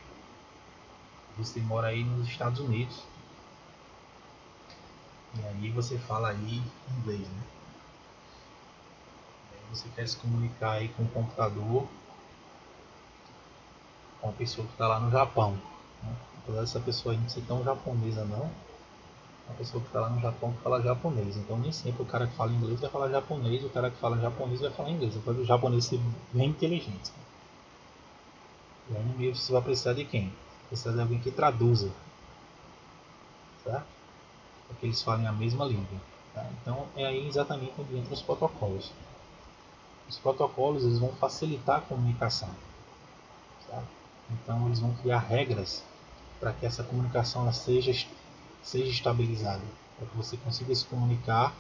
você mora aí nos Estados Unidos e aí você fala aí inglês, né? E aí você quer se comunicar aí com o computador com a pessoa que está lá no Japão, né? Apesar dessa pessoa não ser tão japonesa não, a pessoa que está lá no Japão que fala japonês. Então nem sempre o cara que fala inglês vai falar japonês, o cara que fala japonês vai falar inglês. Então o japonês ser bem inteligente. E aí no meio você vai precisar de quem? Precisa de alguém que traduza, certo? Para que eles falem a mesma língua. Tá? Então é aí exatamente onde entram os protocolos. Os protocolos eles vão facilitar a comunicação. Certo? Então eles vão criar regras para que essa comunicação ela seja estabilizada, para que você consiga se comunicar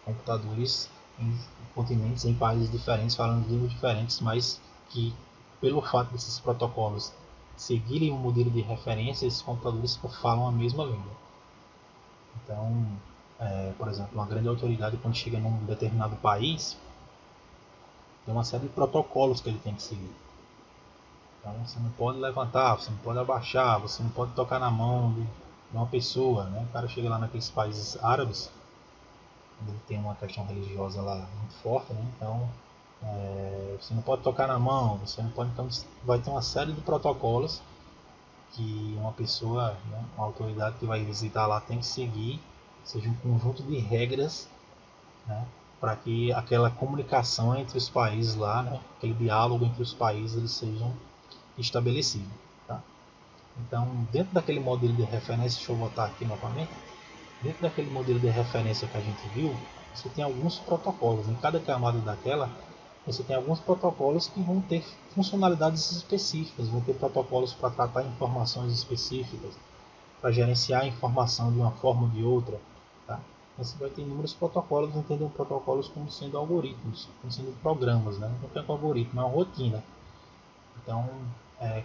com computadores em continentes, em países diferentes, falando línguas diferentes, mas que pelo fato desses protocolos seguirem um modelo de referência, esses computadores falam a mesma língua. Então, por exemplo, uma grande autoridade quando chega num determinado país, tem uma série de protocolos que ele tem que seguir. Então você não pode levantar, você não pode abaixar, você não pode tocar na mão de uma pessoa, né? O cara chega lá naqueles países árabes, onde tem uma questão religiosa lá muito forte, né? Então você não pode tocar na mão, você não pode, então vai ter uma série de protocolos que uma pessoa, né, uma autoridade que vai visitar lá tem que seguir, seja um conjunto de regras, né, para que aquela comunicação entre os países lá, né, aquele diálogo entre os países, eles sejam estabelecidos. Tá? Então, dentro daquele modelo de referência, deixa eu voltar aqui novamente, dentro daquele modelo de referência que a gente viu, você tem alguns protocolos. Em cada camada daquela, você tem alguns protocolos que vão ter funcionalidades específicas, vão ter protocolos para tratar informações específicas, para gerenciar a informação de uma forma ou de outra. Tá? Você vai ter inúmeros protocolos, entendem protocolos como sendo algoritmos, como sendo programas, né? Não é um algoritmo, é uma rotina. Então,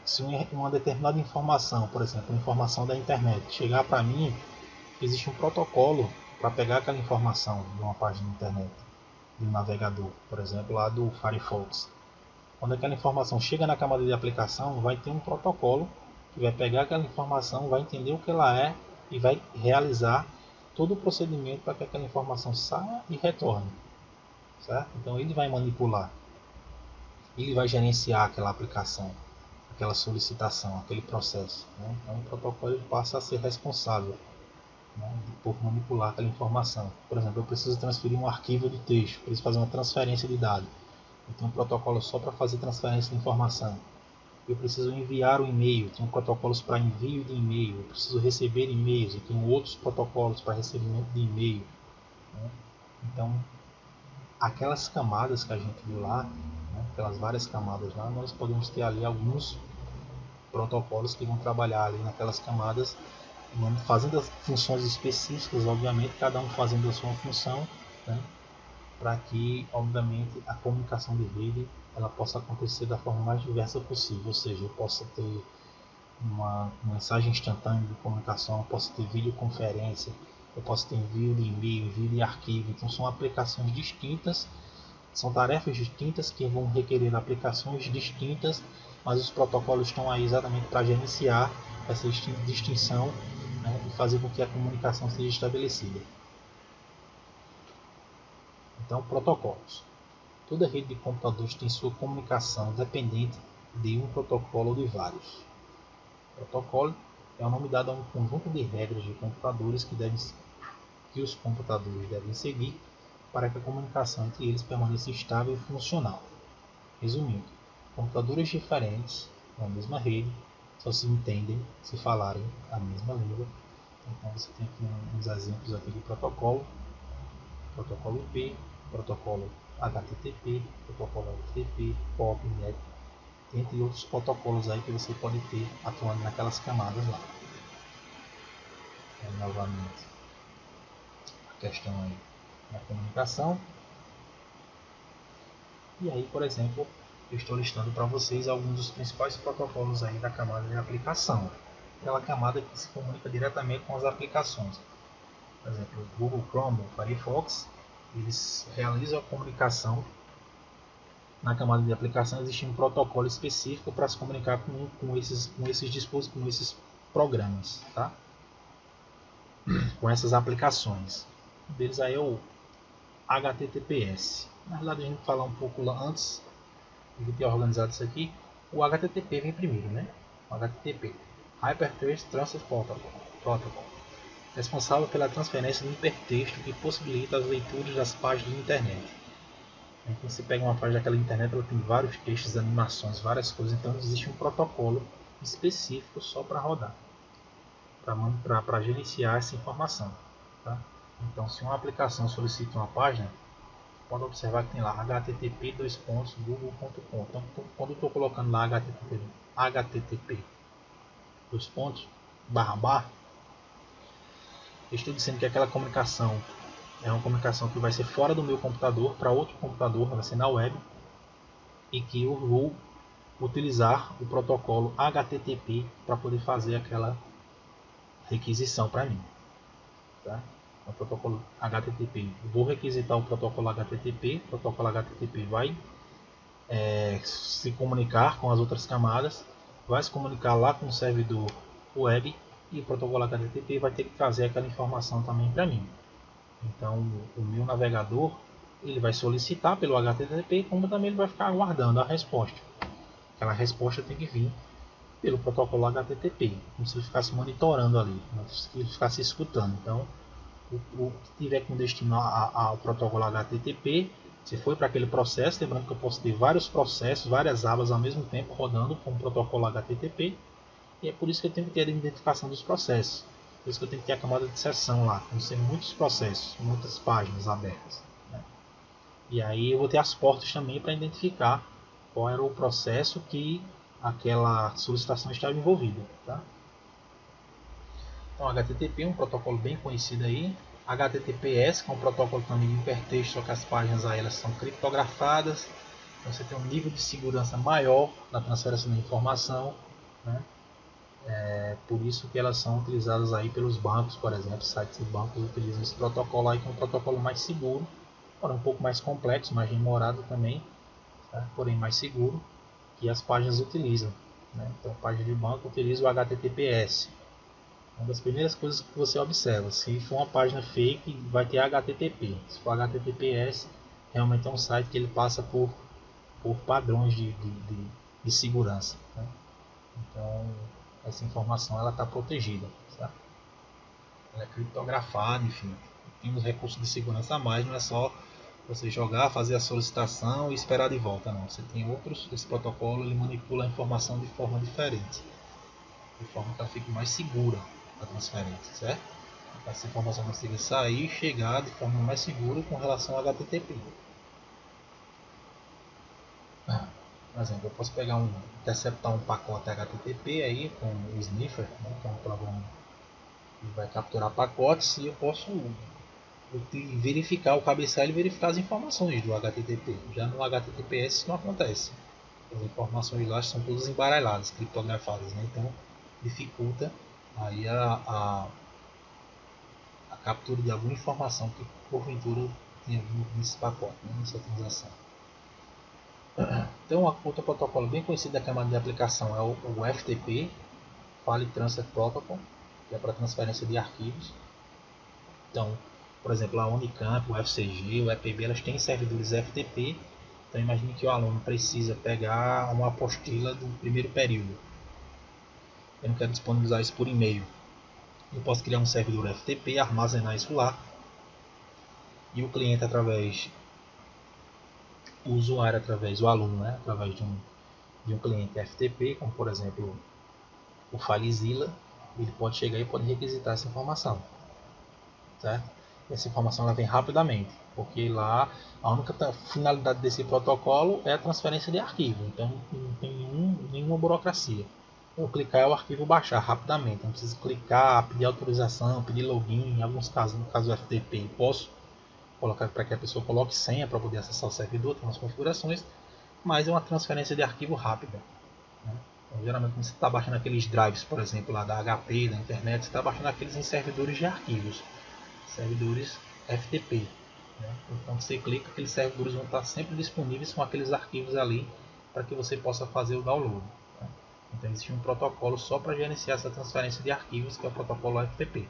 se uma determinada informação, por exemplo, informação da internet, chegar para mim, existe um protocolo para pegar aquela informação de uma página da internet, de um navegador, por exemplo, lá do Firefox. Quando aquela informação chega na camada de aplicação, vai ter um protocolo que vai pegar aquela informação, vai entender o que ela é e vai realizar todo o procedimento para que aquela informação saia e retorne. Certo? Então ele vai manipular, ele vai gerenciar aquela aplicação, aquela solicitação, aquele processo. Né? Então o protocolo ele passa a ser responsável, né, por manipular aquela informação. Por exemplo, eu preciso transferir um arquivo de texto, preciso fazer uma transferência de dados. Eu tenho um protocolo só para fazer transferência de informação. Eu preciso enviar o e-mail, tenho protocolos para envio de e-mail. Eu preciso receber e-mails, eu tenho outros protocolos para recebimento de e-mail. Né? Então, aquelas camadas que a gente viu lá, né, aquelas várias camadas lá, nós podemos ter ali alguns protocolos que vão trabalhar ali naquelas camadas, fazendo as funções específicas, obviamente, cada um fazendo a sua função, né, para que, obviamente, a comunicação de rede ela possa acontecer da forma mais diversa possível, ou seja, eu possa ter uma mensagem instantânea de comunicação, eu posso ter videoconferência, eu posso ter envio de e-mail, envio de arquivo. Então são aplicações distintas, são tarefas distintas que vão requerer aplicações distintas, mas os protocolos estão aí exatamente para gerenciar essa distinção, né, e fazer com que a comunicação seja estabelecida. Então, protocolos. Toda rede de computadores tem sua comunicação dependente de um protocolo ou de vários. Protocolo é o nome dado a um conjunto de regras de computadores que os computadores devem seguir para que a comunicação entre eles permaneça estável e funcional. Resumindo, computadores diferentes na mesma rede só se entendem se falarem a mesma língua. Então você tem aqui uns exemplos aqui de protocolo IP, protocolo HTTP, protocolo FTP, POP, NET, entre outros protocolos aí que você pode ter atuando naquelas camadas lá. Novamente, a questão aí da comunicação. E aí, por exemplo, eu estou listando para vocês alguns dos principais protocolos aí da camada de aplicação. Aquela camada que se comunica diretamente com as aplicações. Por exemplo, o Google Chrome, o Firefox, eles realizam a comunicação. Na camada de aplicação existe um protocolo específico para se comunicar com esses dispositivos, com esses programas, tá? Com essas aplicações. Um deles aí é o HTTPS. Na verdade, a gente falar um pouco lá antes de ter organizado isso aqui, o HTTP vem primeiro, né? O HTTP, Hypertext Transfer Protocol, responsável pela transferência de hipertexto que possibilita as leituras das páginas da internet. Então, você pega uma página daquela internet, ela tem vários textos, animações, várias coisas, então existe um protocolo específico só para rodar, para gerenciar essa informação, tá? Então, se uma aplicação solicita uma página, pode observar que tem lá http://google.com. Então, quando eu estou colocando lá http estou dizendo que aquela comunicação é uma comunicação que vai ser fora do meu computador para outro computador, vai ser na web, e que eu vou utilizar o protocolo HTTP para poder fazer aquela requisição para mim, tá? O protocolo HTTP, vou requisitar o protocolo HTTP, o protocolo HTTP vai se comunicar com as outras camadas, vai se comunicar lá com o servidor web, e o protocolo HTTP vai ter que trazer aquela informação também para mim. Então o meu navegador ele vai solicitar pelo HTTP, como também ele vai ficar aguardando a resposta. Aquela resposta tem que vir pelo protocolo HTTP, como se ele ficasse monitorando ali, como se ele ficasse escutando. Então o que tiver com destino ao protocolo HTTP, se foi para aquele processo, lembrando que eu posso ter vários processos, várias abas ao mesmo tempo rodando com o protocolo HTTP, e é por isso que eu tenho que ter a identificação dos processos. Por isso que eu tenho que ter a camada de sessão lá, como ser muitos processos, muitas páginas abertas, né? E aí eu vou ter as portas também para identificar qual era o processo que aquela solicitação estava envolvida, tá? Então, HTTP é um protocolo bem conhecido aí. HTTPS, que é um protocolo também de hipertexto, só que as páginas aí elas são criptografadas. Então, você tem um nível de segurança maior na transferência da informação, né? Por isso que elas são utilizadas aí pelos bancos, por exemplo, sites de bancos utilizam esse protocolo aí, que é um protocolo mais seguro, porém um pouco mais complexo, mais demorado também, tá? Porém mais seguro, que as páginas utilizam, né? Então, a página de banco utiliza o HTTPS. Uma das primeiras coisas que você observa, se for uma página fake, vai ter HTTP. Se for HTTPS, realmente é um site que ele passa por padrões de segurança, né? Então, essa informação ela está protegida, tá? Ela é criptografada, enfim. Tem uns recursos de segurança a mais, não é só você jogar, fazer a solicitação e esperar de volta, não. Você tem outros, esse protocolo ele manipula a informação de forma diferente, de forma que ela fique mais segura a transferência, certo? Essa informação consiga sair e chegar de forma mais segura com relação ao HTTP. Por exemplo, eu posso interceptar um pacote HTTP aí com o Sniffer, né, que é um programa que vai capturar pacotes, e eu posso verificar o cabeçalho e verificar as informações do HTTP. Já no HTTPS isso não acontece. As informações lá são todas embaralhadas, criptografadas, né? Então dificulta aí a captura de alguma informação que porventura tenha vindo nesse pacote, né, nessa transação. Então, outro protocolo bem conhecido da camada de aplicação é o FTP, File Transfer Protocol, que é para transferência de arquivos. Então, por exemplo, a Unicamp, o FCG, o EPB, elas têm servidores FTP. Então, imagine que o aluno precisa pegar uma apostila do primeiro período. Eu não quero disponibilizar isso por e-mail. Eu posso criar um servidor FTP, armazenar isso lá. E o cliente, através o usuário, através do aluno, né, através de um cliente FTP, como por exemplo o FileZilla, ele pode chegar e pode requisitar essa informação, certo? Essa informação ela vem rapidamente, porque lá a única finalidade desse protocolo é a transferência de arquivo, então não tem nenhuma burocracia. Eu clicar e o arquivo baixar rapidamente, não preciso clicar, pedir autorização, pedir login. Em alguns casos, no caso do FTP, posso colocar para que a pessoa coloque senha para poder acessar o servidor, tem umas configurações, mas é uma transferência de arquivo rápida, né? Então, geralmente quando você está baixando aqueles drives, por exemplo, lá da HP, da internet, você está baixando aqueles em servidores de arquivos, servidores FTP, né? Então você clica, aqueles servidores vão estar sempre disponíveis com aqueles arquivos ali para que você possa fazer o download, né? Então existe um protocolo só para gerenciar essa transferência de arquivos, que é o protocolo FTP.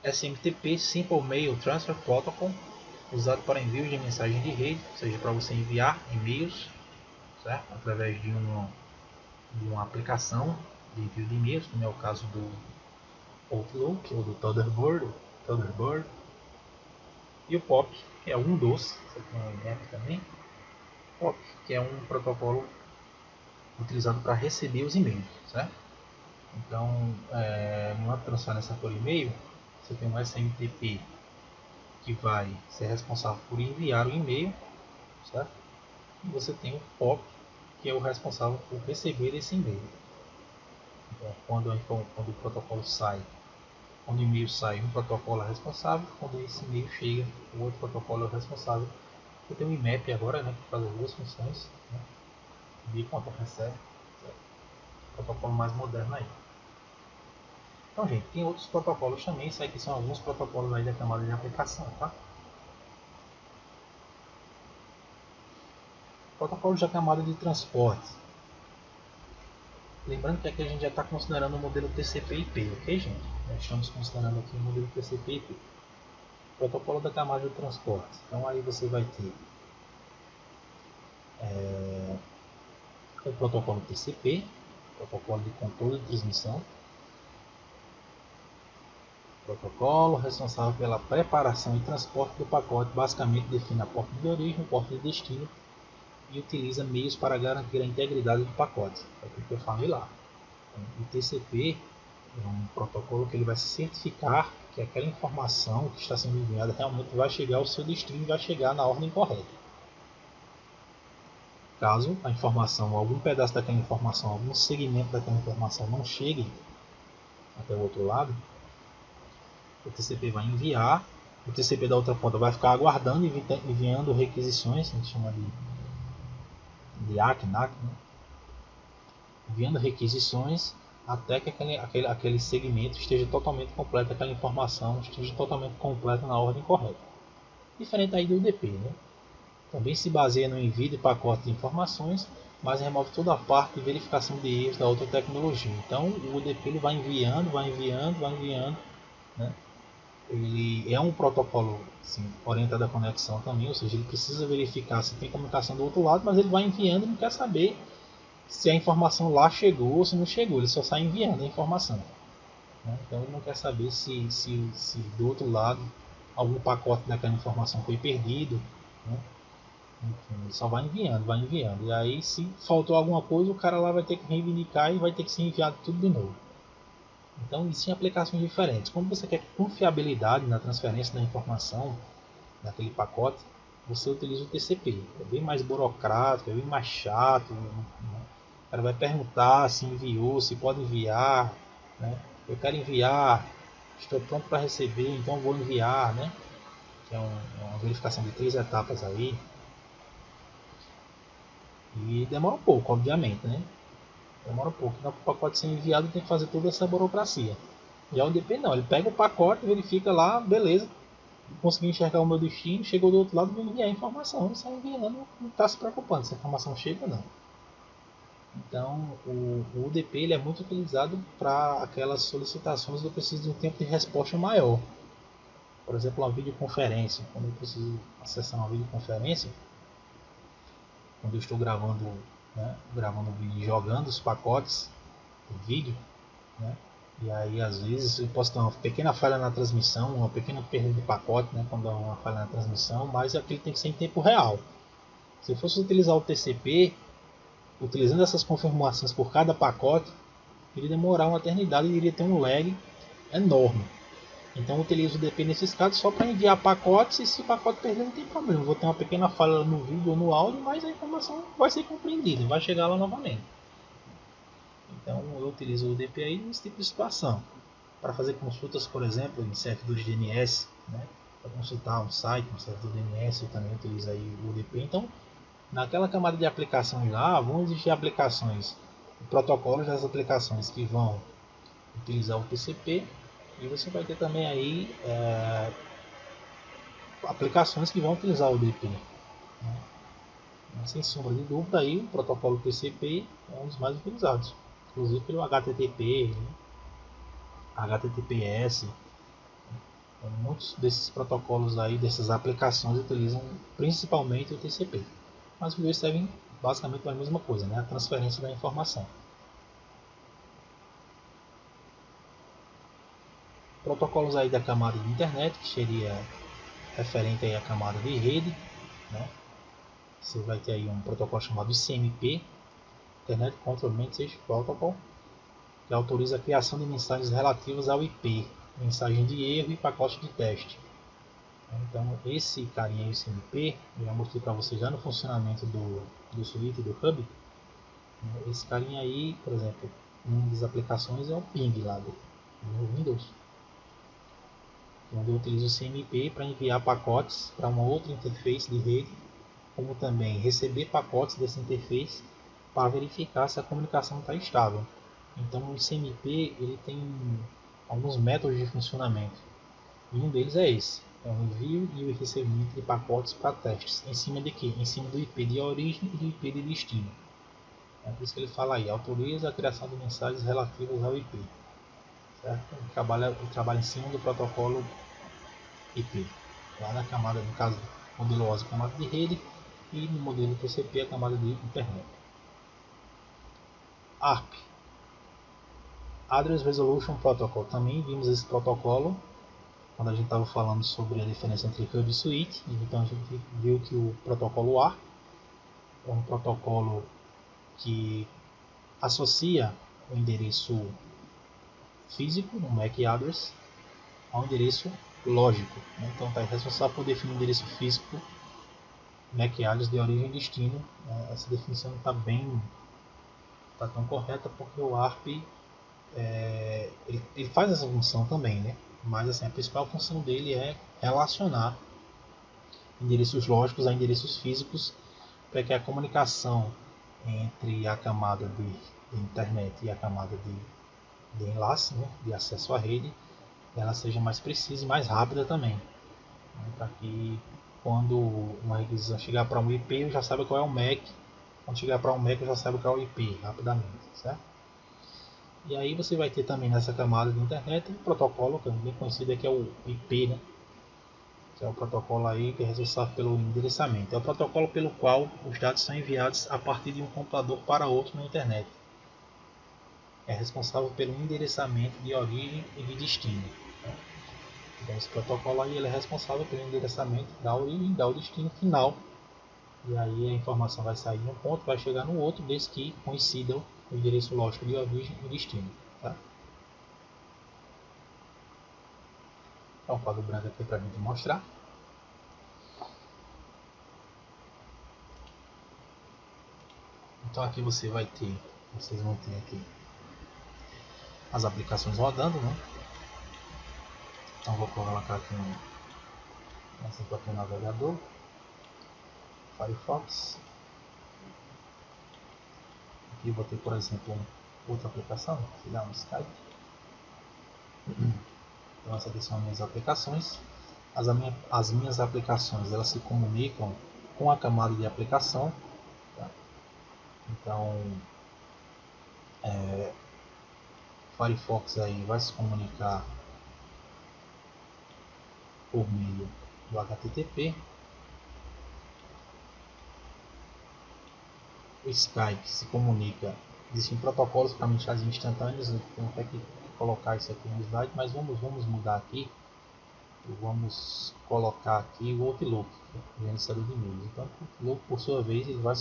SMTP, Simple Mail Transfer Protocol, usado para envio de mensagens de rede, ou seja, para você enviar e-mails, certo? Através de uma aplicação de envio de e-mails, como é o caso do Outlook ou do Thunderbird. E o POP, que é um dos, você tem um app também, POP, que é um protocolo utilizado para receber os e-mails, certo? Então, numa transferência por e-mail, você tem um SMTP que vai ser responsável por enviar o e-mail, certo? E você tem o POP, que é o responsável por receber esse e-mail. Então, quando o protocolo sai, quando o e-mail sai, um protocolo é responsável, quando esse e-mail chega, o outro protocolo é o responsável. Eu tenho um IMAP agora, né, que faz as duas funções, né, envia quanto recebe, certo? Protocolo mais moderno aí. Então, gente, tem outros protocolos também, isso aqui são alguns protocolos aí da camada de aplicação, tá? Protocolo da camada de transporte. Lembrando que aqui a gente já está considerando o modelo TCP/IP, ok, gente? Nós estamos considerando aqui o modelo TCP/IP. Protocolo da camada de transporte. Então aí você vai ter o protocolo TCP, protocolo de controle de transmissão. Protocolo responsável pela preparação e transporte do pacote, basicamente define a porta de origem, o porta de destino e utiliza meios para garantir a integridade do pacote. É o que eu falei lá. O TCP é um protocolo que ele vai certificar que aquela informação que está sendo enviada realmente vai chegar ao seu destino e vai chegar na ordem correta. Caso a informação, algum pedaço daquela informação, algum segmento daquela informação não chegue até o outro lado, o TCP vai enviar, o TCP da outra ponta vai ficar aguardando e enviando requisições, a gente chama de ACK, né? Enviando requisições até que aquele segmento esteja totalmente completo, aquela informação esteja totalmente completa na ordem correta. Diferente aí do UDP, né? Também se baseia no envio de pacote de informações, mas remove toda a parte de verificação de erros da outra tecnologia. Então o UDP ele vai enviando, né? Ele é um protocolo assim, orientado à conexão também, ou seja, ele precisa verificar se tem comunicação do outro lado, mas ele vai enviando e não quer saber se a informação lá chegou ou se não chegou, ele só sai enviando a informação, né? Então ele não quer saber se do outro lado algum pacote daquela informação foi perdido, né? Enfim, ele só vai enviando, e aí se faltou alguma coisa, o cara lá vai ter que reivindicar e vai ter que ser enviado tudo de novo. Então existem aplicações diferentes. Quando você quer confiabilidade na transferência da informação daquele pacote, você utiliza o TCP. É bem mais burocrático, é bem mais chato, né? O cara vai perguntar se enviou, se pode enviar, né? Eu quero enviar, estou pronto para receber, então vou enviar, né? Que é uma verificação de 3 etapas aí. E demora um pouco, obviamente, né? Demora um pouco. Então, para o pacote ser enviado, tem que fazer toda essa burocracia. Já o DP não, ele pega o pacote, verifica lá, beleza, consegui enxergar o meu destino, chegou do outro lado, vai enviar a informação, sai enviando, não está se preocupando se a informação chega ou não. Então, o UDP ele é muito utilizado para aquelas solicitações que eu preciso de um tempo de resposta maior. Por exemplo, uma videoconferência. Quando eu preciso acessar uma videoconferência, quando eu estou gravando, né, gravando vídeo e jogando os pacotes de vídeo, né, e aí às vezes eu posso ter uma pequena falha na transmissão, uma pequena perda de pacote, né, quando há uma falha na transmissão, mas aquilo tem que ser em tempo real. Se eu fosse utilizar o TCP, utilizando essas confirmações por cada pacote, iria demorar uma eternidade e iria ter um lag enorme. Então eu utilizo o DP nesses casos só para enviar pacotes, e se o pacote perder não tem problema. Eu vou ter uma pequena falha no vídeo ou no áudio, mas a informação vai ser compreendida, vai chegar lá novamente. Então eu utilizo o DP aí nesse tipo de situação. Para fazer consultas, por exemplo, em servidores de DNS, né? Para consultar um site, um servidor de DNS, eu também utilizo aí o DP. Então, naquela camada de aplicações lá, vão existir aplicações, protocolos das aplicações que vão utilizar o TCP, e você vai ter também aí aplicações que vão utilizar o DP. Né? Sem sombra de dúvida, aí, o protocolo TCP é um dos mais utilizados, inclusive pelo HTTP, né? HTTPS. Então, muitos desses protocolos aí, dessas aplicações, utilizam principalmente o TCP. Mas os dois servem basicamente para a mesma coisa, né? A transferência da informação. Protocolos aí da camada de internet, que seria referente aí à camada de rede, né? Você vai ter aí um protocolo chamado ICMP, Internet Control Message Protocol, que autoriza a criação de mensagens relativas ao IP, mensagem de erro e pacote de teste. Então esse carinha ICMP, eu já mostrei para vocês já no funcionamento do suíte do hub. Esse carinha aí, por exemplo, uma das aplicações é o ping lá do Windows, onde eu utilizo o CMP para enviar pacotes para uma outra interface de rede, como também receber pacotes dessa interface para verificar se a comunicação está estável. Então o CMP ele tem alguns métodos de funcionamento, e um deles é esse, é o envio e o recebimento de pacotes para testes. Em cima de quê? Em cima do IP de origem e do IP de destino. É por isso que ele fala aí, autoriza a criação de mensagens relativas ao IP. Certo? Ele trabalha em cima do protocolo IP. Lá na camada, no caso, modelo OSI, camada de rede, e no modelo TCP, a camada de internet. ARP, Address Resolution Protocol. Também vimos esse protocolo quando a gente estava falando sobre a diferença entre hub e suíte. Então a gente viu que o protocolo ARP é um protocolo que associa o endereço físico, um MAC address, ao endereço lógico. Então está responsável por definir o endereço físico, MAC address de origem e destino. Essa definição não está tão correta, porque o ARP ele faz essa função também, né? Mas assim, a principal função dele é relacionar endereços lógicos a endereços físicos, para que a comunicação entre a camada de internet e a camada de enlace, né, de acesso à rede, ela seja mais precisa e mais rápida também, né, para que quando uma requisição chegar para um IP eu já saiba qual é o MAC, quando chegar para um MAC eu já saiba qual é o IP rapidamente, certo? E aí você vai ter também nessa camada de internet um protocolo que é bem conhecido, que é o IP, né? Que é o protocolo aí que é responsável pelo endereçamento. É o protocolo pelo qual os dados são enviados a partir de um computador para outro na internet. É responsável pelo endereçamento de origem e de destino. Então esse protocolo aí ele é responsável pelo endereçamento da origem e do destino final. E aí a informação vai sair de um ponto e vai chegar no outro, desde que coincidam o endereço lógico de origem e destino. Tá? Então, um quadro branco aqui para a gente mostrar. Então aqui vocês vão ter aqui as aplicações rodando, né? Então vou colocar aqui no navegador, Firefox. aqui vou ter, por exemplo, outra aplicação, vou dar um Skype. Então essas aqui são as minhas aplicações. As minhas aplicações, elas se comunicam com a camada de aplicação, tá? Então Firefox aí vai se comunicar por meio do HTTP. O Skype se comunica, existem protocolos para mensagens instantâneas, então tem que colocar isso aqui no slide, mas vamos mudar aqui. Vamos colocar aqui o Outlook, gerenciador de e-mails. Então o Outlook, por sua vez, ele vai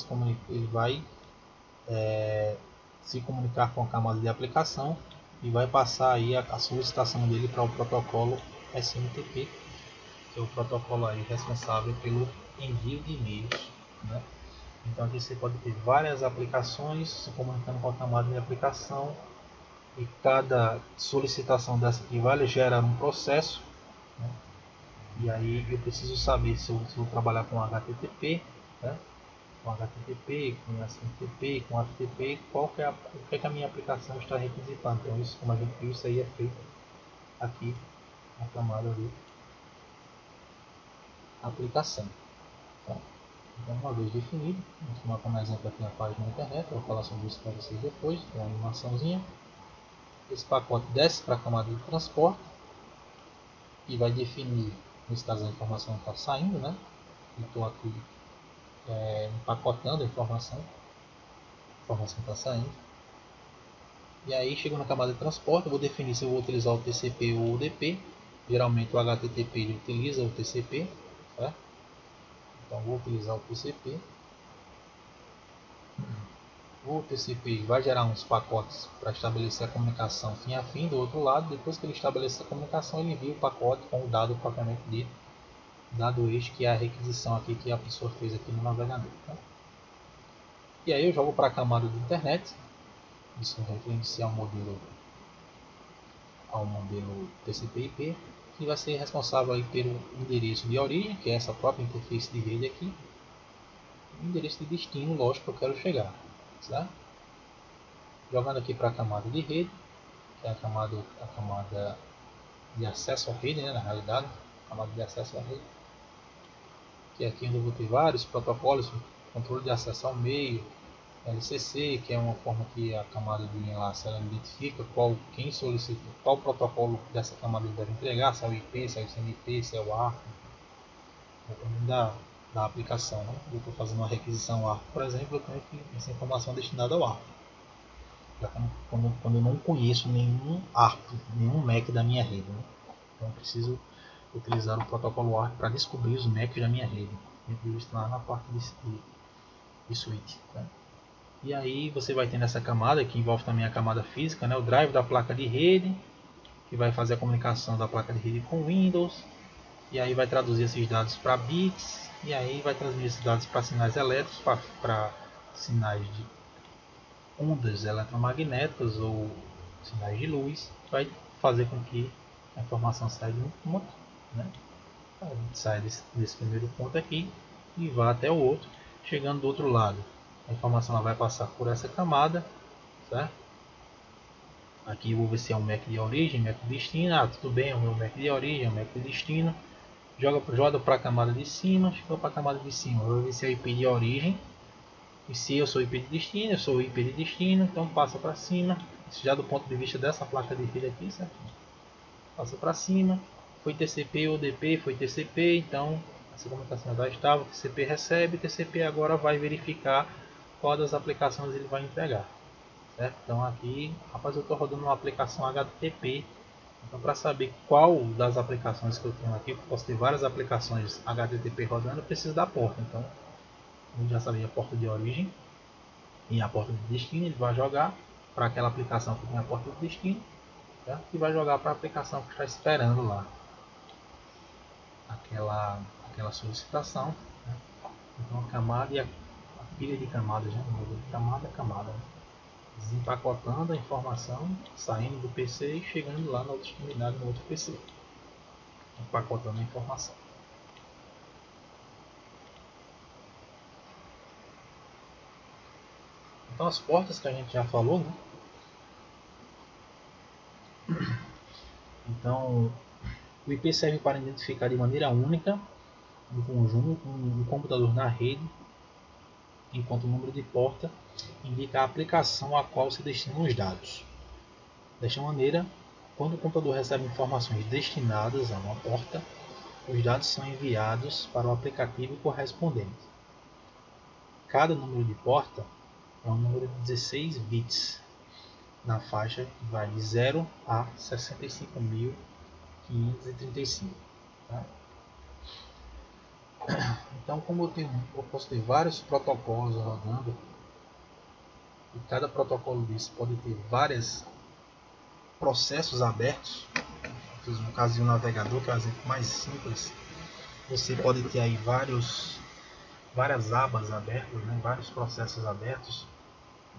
se comunicar com a camada de aplicação e vai passar aí a solicitação dele para o protocolo SMTP, que é o protocolo aí responsável pelo envio de e-mails, né? Então aqui você pode ter várias aplicações se comunicando com a camada de aplicação, e cada solicitação dessa aqui vai gerar um processo, né? E aí eu preciso saber se eu vou trabalhar com HTTP, né? Com HTTP, com SMTP, com FTP, o que é que a minha aplicação está requisitando. Então isso, como a gente viu, isso aí é feito aqui na camada de aplicação, tá? Então, uma vez definido, vamos tomar como exemplo aqui a página da internet, eu vou falar sobre isso para vocês depois, tem uma animaçãozinha. Esse pacote desce para a camada de transporte e vai definir, nesse caso a informação está saindo, né? Estou aqui empacotando a informação está saindo. E aí chego na camada de transporte, eu vou definir se eu vou utilizar o TCP ou o UDP. Geralmente o HTTP ele utiliza o TCP, tá? Então vou utilizar o TCP. O TCP vai gerar uns pacotes para estabelecer a comunicação fim a fim do outro lado. Depois que ele estabelece a comunicação, ele envia o pacote com o dado propriamente dito, dado este que é a requisição aqui que a pessoa fez aqui no navegador, tá? E aí eu jogo para a camada de internet, isso referencia ao modelo TCP/IP, que vai ser responsável aí pelo endereço de origem, que é essa própria interface de rede aqui, e o endereço de destino, lógico, que eu quero chegar, certo? Jogando aqui para a camada de rede, que é a camada de acesso à rede, né, na realidade, a camada de acesso à rede, que é aqui onde eu vou ter vários protocolos, controle de acesso ao meio, LCC, que é uma forma que a camada de enlace ela identifica quem solicita, qual protocolo dessa camada deve entregar, se é o IP, se é o SNP, se é o ARP, dependendo da aplicação, né? Eu estou fazendo uma requisição ARP, por exemplo, eu tenho que essa informação destinada ao ARP. Já quando eu não conheço nenhum ARP, nenhum MAC da minha rede, né? Então eu preciso utilizar o protocolo ARP para descobrir os MACs da minha rede. Eu estou lá na parte de switch, tá? E aí você vai ter nessa camada, que envolve também a camada física, né, o drive da placa de rede, que vai fazer a comunicação da placa de rede com Windows, e aí vai traduzir esses dados para bits, e aí vai transmitir esses dados para sinais elétricos, para sinais de ondas eletromagnéticas ou sinais de luz, vai fazer com que a informação saia de um ponto, né? A gente sai desse primeiro ponto aqui e vá até o outro, chegando do outro lado. A informação vai passar por essa camada, certo? Aqui eu vou ver se é um MAC de origem, MAC de destino. Ah, tudo bem, é o meu MAC de origem, é o MAC de destino. Joga para a camada de cima, chegou para a camada de cima, vou ver se é o IP de origem. E se eu sou IP de destino, eu sou o IP de destino, então passa para cima. Isso já do ponto de vista dessa placa de rede aqui, certo? Passa para cima. Foi TCP ou UDP, foi TCP, então essa comunicação já estava, o TCP recebe, o TCP agora vai verificar qual das aplicações ele vai entregar, certo? Então aqui, rapaz, eu estou rodando uma aplicação HTTP, então para saber qual das aplicações que eu tenho aqui, eu posso ter várias aplicações HTTP rodando, eu preciso da porta, então eu já sabia a porta de origem e a porta de destino, ele vai jogar para aquela aplicação que tem a porta de destino, certo? E vai jogar para a aplicação que está esperando lá aquela solicitação, né? Então a camada e a pilha de camadas, né? Camada a camada, né? Desempacotando a informação, saindo do PC e chegando lá na outra extremidade no outro PC, empacotando a informação. Então as portas que a gente já falou, né? Então o IP serve para identificar de maneira única um conjunto, um computador na rede, enquanto o número de porta indica a aplicação a qual se destinam os dados. Desta maneira, quando o computador recebe informações destinadas a uma porta, os dados são enviados para o aplicativo correspondente. Cada número de porta é um número de 16 bits, na faixa que vai de 0 a 65.535. Tá? Então, como eu posso ter vários protocolos rodando, e cada protocolo desse pode ter vários processos abertos, no caso de um navegador, que é o exemplo mais simples, você pode ter aí várias abas abertas, né? Vários processos abertos,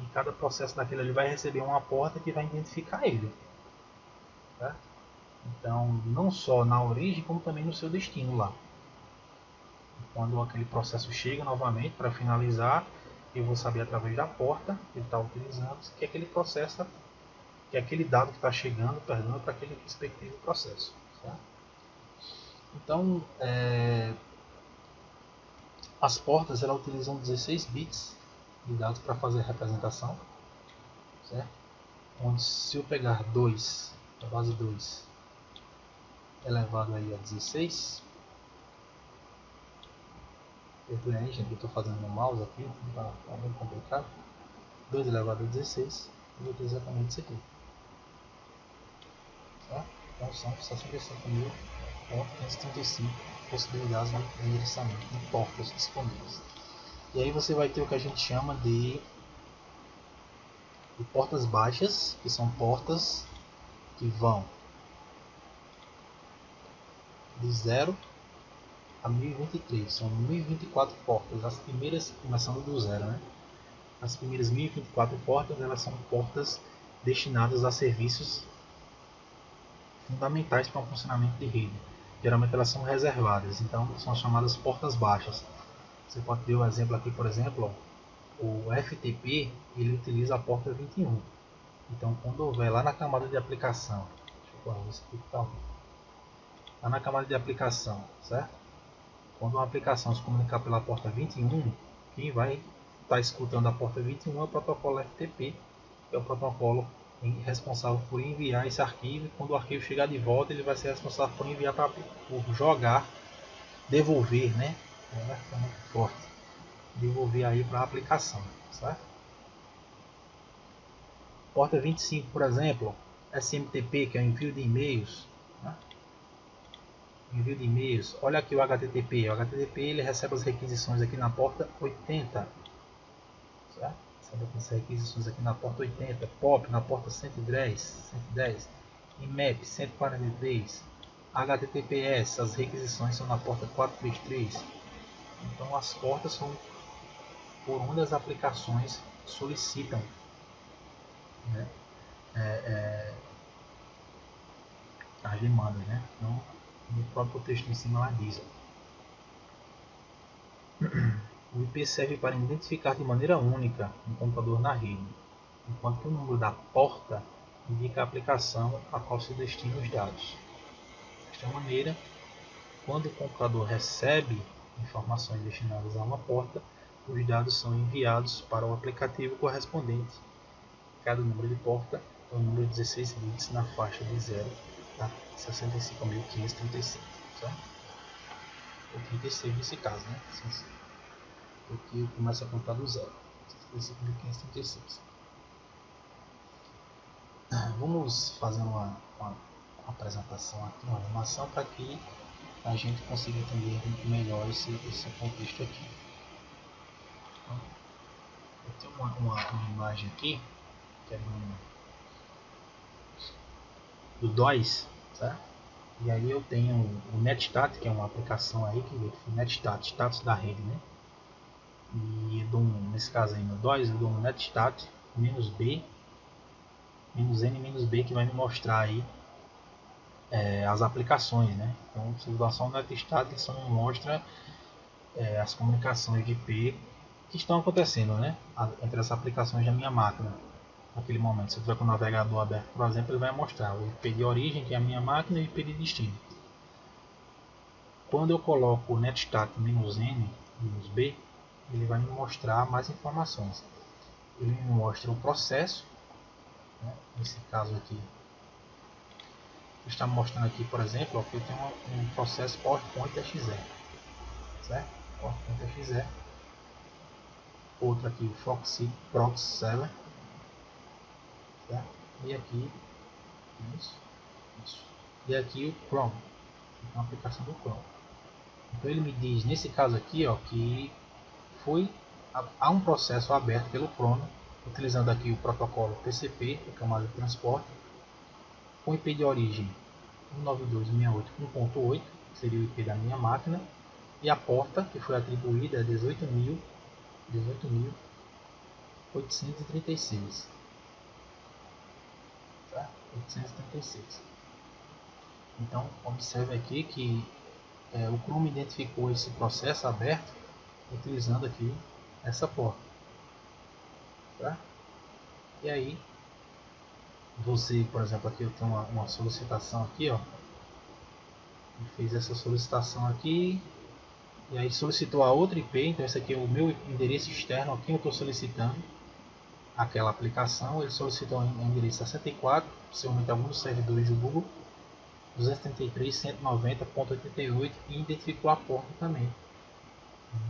e cada processo daquele ali vai receber uma porta que vai identificar ele. Tá? Então, não só na origem, como também no seu destino lá. Quando aquele processo chega novamente para finalizar, eu vou saber através da porta que ele está utilizando que aquele processo, que aquele dado que está chegando, perdão, para aquele respectivo processo. Certo? Então, as portas elas utilizam 16 bits de dados para fazer a representação, certo? Onde se eu pegar 2, a base 2 elevado aí a 16, perdoe aí, gente, eu estou fazendo no mouse aqui, está muito complicado. 2 elevado a 16, eu vou ter exatamente isso aqui. Tá? Então são 65.535 possibilidades de endereçamento de portas disponíveis. E aí você vai ter o que a gente chama de portas baixas, que são portas que vão de 0 a 1023, são 1024 portas, as primeiras começando do zero, né? As primeiras 1024 portas, elas são portas destinadas a serviços fundamentais para o funcionamento de rede. Geralmente elas são reservadas, então são chamadas portas baixas. Você pode ver o exemplo aqui, por exemplo, ó, o FTP ele utiliza a porta 21. Então quando houver lá na camada de aplicação, deixa eu guardar isso aqui que tá lá na camada de aplicação, certo? Quando uma aplicação se comunicar pela porta 21, quem vai estar escutando a porta 21 é o protocolo FTP, que é o protocolo responsável por enviar esse arquivo. E quando o arquivo chegar de volta, ele vai ser responsável por enviar por jogar, devolver, né? É muito forte. Devolver aí para a aplicação, certo? Porta 25, por exemplo, SMTP, que é o envio de e-mails, né? Envio de e-mails. Olha aqui o HTTP. O HTTP ele recebe as requisições aqui na porta 80, certo? Recebe as requisições aqui na porta 80. POP na porta 110, IMAP 143. HTTPS, as requisições são na porta 433. Então as portas são por onde as aplicações solicitam, né? As demandas, né? Então, no próprio texto em cima lá diz: o IP serve para identificar de maneira única um computador na rede, enquanto que o número da porta indica a aplicação a qual se destinam os dados. Desta maneira, quando o computador recebe informações destinadas a uma porta, os dados são enviados para o aplicativo correspondente. Cada número de porta é um número de 16 bits na faixa de 0 a 65.535, certo? Ou 36 nesse caso, né? Porque eu começo a contar do 0, 65.536. Vamos fazer uma apresentação aqui, uma animação, para que a gente consiga entender muito melhor esse contexto aqui. Então, eu tenho uma imagem aqui, que é do DOS, certo? E aí eu tenho o Netstat, que é uma aplicação aí, que é Netstat, status da rede, né? E eu dou nesse caso aí no DOS, eu dou um Netstat -B, -N-B, que vai me mostrar aí as aplicações, né? Então se eu dar só um Netstat, ele só me mostra as comunicações de IP que estão acontecendo, né, entre as aplicações da minha máquina. Naquele momento, se eu tiver com o navegador aberto, por exemplo, ele vai mostrar o IP de origem, que é a minha máquina, e o IP de destino. Quando eu coloco o netstat "-n", "-b", ele vai me mostrar mais informações. Ele me mostra o processo, né? Nesse caso aqui, está mostrando aqui, por exemplo, ó, que eu tenho um processo PowerPoint.exe, certo? PowerPoint.exe. Outro aqui, o Foxy Proxy Server, certo? E aqui, isso. E aqui o Chrome, então a aplicação do Chrome. Então ele me diz, nesse caso aqui, ó, que há um processo aberto pelo Chrome, utilizando aqui o protocolo TCP, a camada de transporte, com IP de origem 192.168.1.8, que seria o IP da minha máquina, e a porta que foi atribuída é 18.836. Tá? 836. Então, observe aqui que o Chrome identificou esse processo aberto utilizando aqui essa porta. Tá? E aí, você, por exemplo, aqui eu tenho uma solicitação aqui, ó. Fez essa solicitação aqui e aí solicitou a outra IP, então esse aqui é o meu endereço externo, a quem eu estou solicitando aquela aplicação. Ele solicitou um endereço 64, possivelmente alguns dos servidores do Google, 233.190.88, e identificou a porta também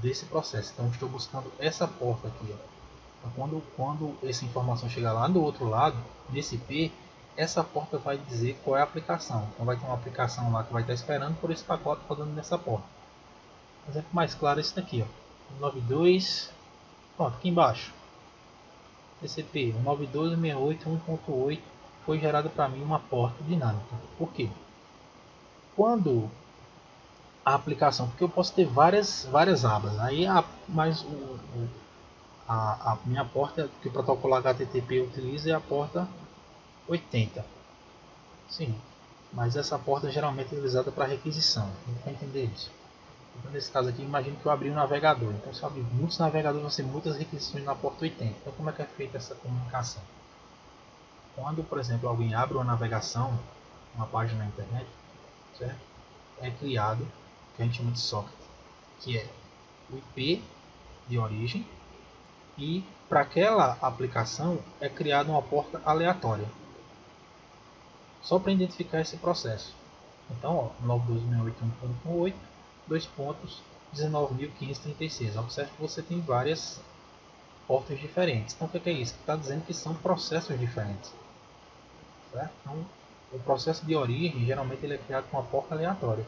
desse processo. Então estou buscando essa porta aqui, ó. Então, quando essa informação chegar lá do outro lado, nesse IP, essa porta vai dizer qual é a aplicação. Então vai ter uma aplicação lá que vai estar esperando por esse pacote rodando nessa porta. Um exemplo mais claro é esse daqui, ó. 92, pronto, aqui embaixo. TCP 192.168.1.8 foi gerado para mim uma porta dinâmica. Por quê? Quando a aplicação, porque eu posso ter várias abas, aí mas a minha porta que o protocolo HTTP utiliza é a porta 80. Sim, mas essa porta geralmente é utilizada para requisição. Para entender isso. Então, nesse caso aqui, imagine que eu abri um navegador. Então, se eu abrir muitos navegadores, vão ser muitas requisições na porta 80. Então, como é que é feita essa comunicação? Quando, por exemplo, alguém abre uma navegação, uma página na internet, certo? É criado o que a gente chama de socket, que é o IP de origem, e para aquela aplicação é criada uma porta aleatória, só para identificar esse processo. Então, 92.168.1.8, 19.536. Observe que você tem várias portas diferentes. Então, o que é isso? Está dizendo que são processos diferentes. Certo? Então, o processo de origem, geralmente, ele é criado com uma porta aleatória.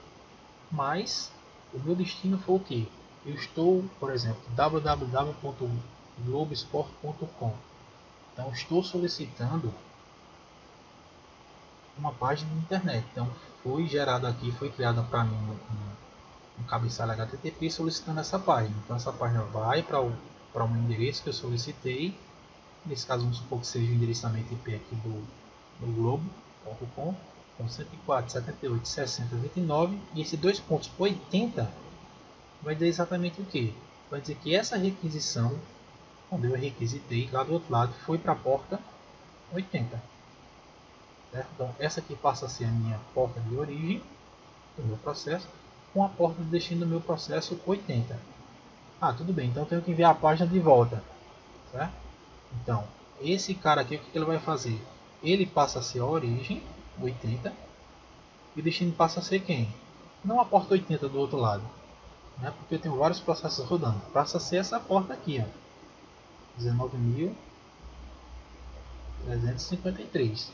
Mas, o meu destino foi o quê? Eu estou, por exemplo, www.globesport.com. Então, estou solicitando uma página de internet. Então, foi gerado aqui, foi criada para mim um cabeçalho HTTP solicitando essa página. Então, essa página vai para um endereço que eu solicitei. Nesse caso, vamos supor que seja o endereçamento IP aqui do globo.com, então 104.78.60.29, e esse 2.80 vai dizer exatamente o que? Vai dizer que essa requisição, quando eu requisitei lá do outro lado, foi para a porta 80. Certo? Então, essa aqui passa a ser a minha porta de origem do meu processo, com a porta de destino do meu processo 80. Ah, tudo bem, então eu tenho que enviar a página de volta. Certo? Então, esse cara aqui, o que ele vai fazer? Ele passa a ser a origem, 80, e o destino passa a ser quem? Não a porta 80 do outro lado, né? Porque eu tenho vários processos rodando. Passa a ser essa porta aqui, 19.353.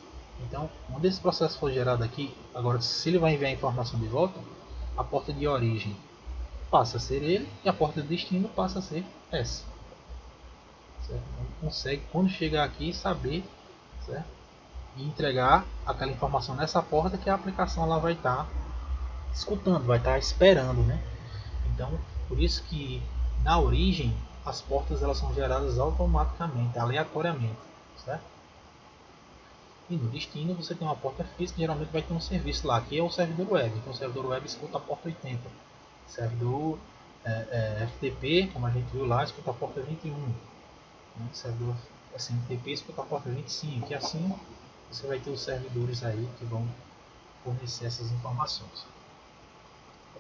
Então, quando esse processo for gerado aqui, agora se ele vai enviar a informação de volta, a porta de origem passa a ser ele e a porta de destino passa a ser essa. Certo? Então, consegue, quando chegar aqui, saber, certo? E entregar aquela informação nessa porta que a aplicação ela vai estar escutando, vai estar esperando, né? Então, por isso que na origem as portas elas são geradas automaticamente, aleatoriamente, certo? E no destino você tem uma porta física, geralmente vai ter um serviço lá, que é o servidor web. Então o servidor web escuta a porta 80. O servidor FTP, como a gente viu lá, escuta a porta 21, né? Servidor SMTP escuta a porta 25, e assim você vai ter os servidores aí que vão fornecer essas informações.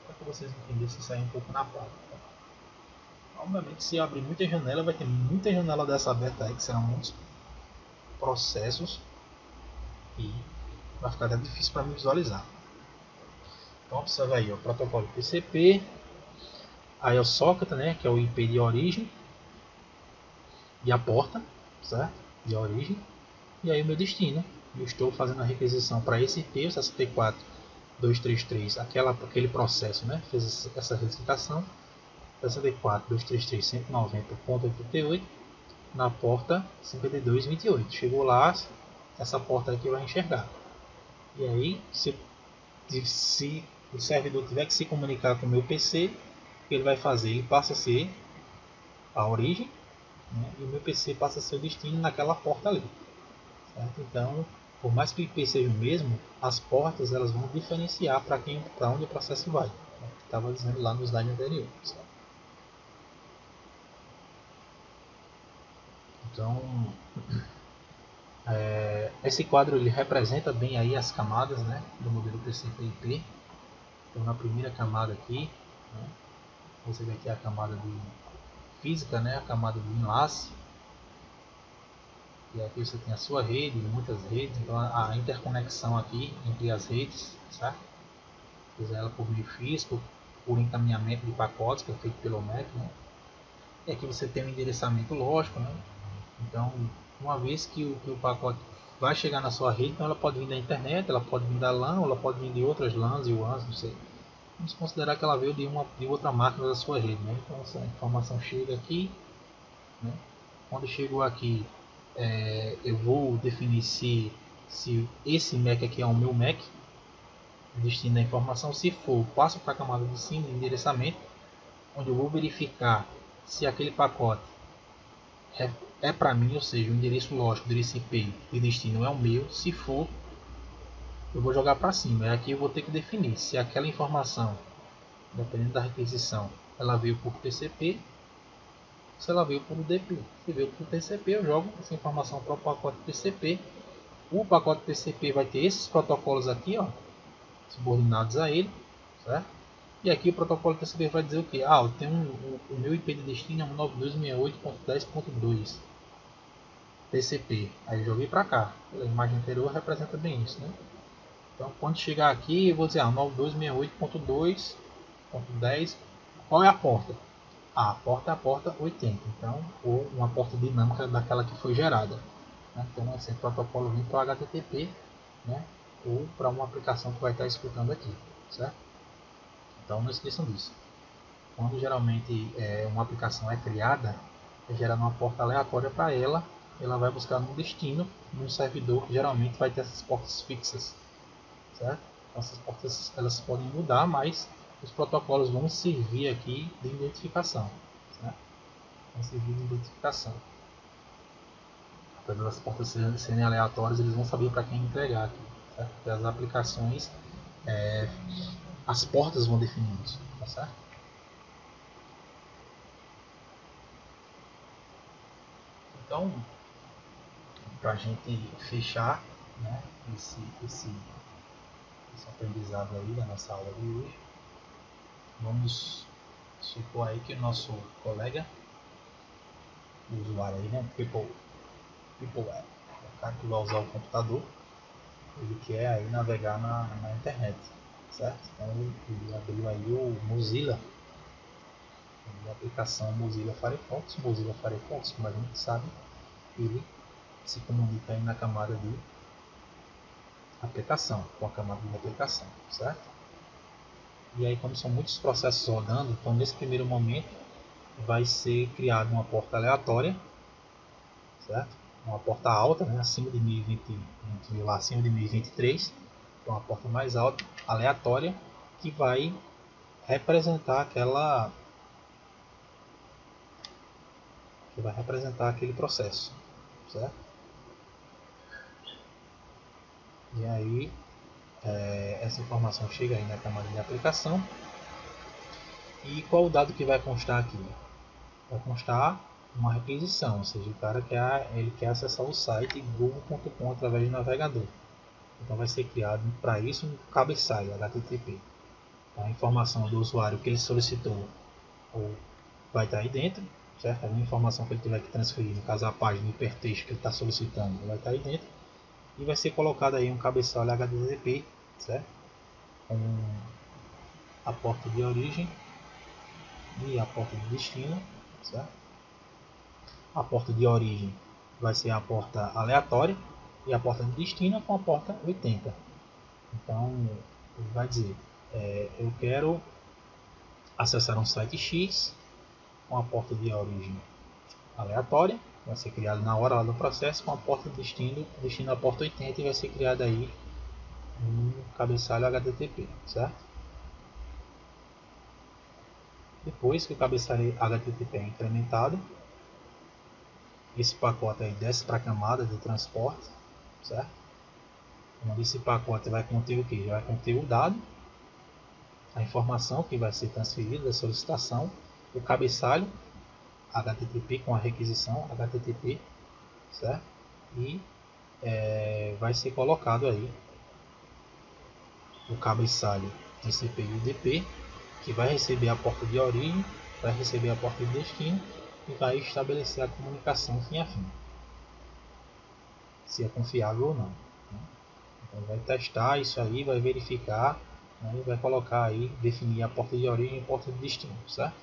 Para que vocês entendessem isso aí um pouco na prática. Obviamente, se abrir muita janela, vai ter muita janela dessa aberta aí, que serão muitos processos, e vai ficar até difícil para me visualizar. Então observa aí, o protocolo TCP, aí o socket, né, que é o IP de origem, e a porta, certo? De origem, e aí o meu destino. Eu estou fazendo a requisição para esse IP, o 64.233, aquele processo, né, fez essa requisição, 64.233.190.88 na porta 5228. Chegou lá, essa porta aqui vai enxergar. E aí, se o servidor tiver que se comunicar com o meu PC, o que ele vai fazer? Ele passa a ser a origem, né? E o meu PC passa a ser o destino naquela porta ali. Certo? Então, por mais que o IP seja o mesmo, as portas elas vão diferenciar para onde o processo vai. Estava dizendo lá no slide anterior. Certo? Então, esse quadro ele representa bem aí as camadas, né, do modelo TCP/IP. Então, na primeira camada aqui, né, você vai ter a camada de física, né, a camada do enlace. E aqui você tem a sua rede, muitas redes, então a interconexão aqui entre as redes, certo? Seja ela por meio físico, por encaminhamento de pacotes, que é feito pelo MEC, né? E aqui você tem um endereçamento lógico, né? Então, uma vez que o pacote vai chegar na sua rede, então ela pode vir da internet, ela pode vir da LAN, ou ela pode vir de outras LANs e WANs, não sei. Vamos considerar que ela veio de outra máquina da sua rede, né? Então essa informação chega aqui, né? Quando chegou aqui, eu vou definir se esse MAC aqui é o meu MAC, destino da informação. Se for, passo para a camada de cima, de endereçamento, onde eu vou verificar se aquele pacote é para mim, ou seja, o endereço lógico, o endereço IP de destino é o meu. Se for, eu vou jogar para cima. Aqui eu vou ter que definir se aquela informação, dependendo da requisição, ela veio por TCP, se ela veio por UDP. Se veio por TCP, eu jogo essa informação para o pacote TCP. O pacote TCP vai ter esses protocolos aqui, ó, subordinados a ele, certo? E aqui o protocolo TCP vai dizer o que? Eu tenho o meu IP de destino é 192.168.10.2 TCP. Aí eu joguei para cá. A imagem anterior representa bem isso, né? Então quando chegar aqui eu vou dizer 92.68.2.10. Qual é a porta? A porta é a porta 80. Então, ou uma porta dinâmica daquela que foi gerada. Né? Então esse protocolo vem para o HTTP, né? Ou para uma aplicação que vai estar escutando aqui, certo? Então não esqueçam disso. Quando geralmente uma aplicação é criada, é gerada uma porta aleatória para ela, ela vai buscar um destino num servidor que geralmente vai ter essas portas fixas, certo? Então, essas portas elas podem mudar, mas os protocolos vão servir aqui de identificação, certo? Vão servir de identificação. Apesar das portas serem aleatórias, eles vão saber para quem entregar aqui, certo? Porque as aplicações, as portas vão definir isso, tá certo? Então, para a gente fechar, né, esse aprendizado aí da nossa aula de hoje, vamos supor aí que o nosso colega, o usuário aí, né, people o cara que vai usar o computador, ele quer aí navegar na internet, certo? Então ele abriu aí o Mozilla, a aplicação Mozilla Firefox, como a gente sabe, ele se comunica aí na camada de aplicação, com a camada de aplicação, certo? E aí, como são muitos processos rodando, então nesse primeiro momento vai ser criada uma porta aleatória, certo? Uma porta alta, né? Acima de 1020, lá acima de 1023, então uma porta mais alta, aleatória, que vai representar aquele processo, certo? E aí essa informação chega aí na camada de aplicação. E qual o dado que vai constar aqui? Vai constar uma requisição, ou seja, o cara ele quer acessar o site google.com através do navegador. Então vai ser criado para isso um cabeçalho HTTP. A informação do usuário que ele solicitou vai estar aí dentro, certo? A informação que ele tiver que transferir, no caso a página, o hipertexto que ele está solicitando, vai estar aí dentro. E vai ser colocado aí um cabeçalho HTTP, certo? Com a porta de origem e a porta de destino, certo? A porta de origem vai ser a porta aleatória e a porta de destino com a porta 80. Então, ele vai dizer, eu quero acessar um site X com a porta de origem aleatória, vai ser criado na hora lá do processo, com a porta de destino a porta 80 e vai ser criado aí um cabeçalho HTTP, certo? Depois que o cabeçalho HTTP é incrementado, esse pacote aí desce para a camada de transporte, certo? Onde esse pacote vai conter o que? Vai conter o dado, a informação que vai ser transferida da solicitação, o cabeçalho HTTP com a requisição HTTP, certo? E vai ser colocado aí o cabeçalho TCP e UDP, que vai receber a porta de origem, vai receber a porta de destino e vai estabelecer a comunicação fim a fim, se é confiável ou não. Então vai testar isso aí, vai verificar, né, e vai colocar aí, definir a porta de origem e a porta de destino, certo?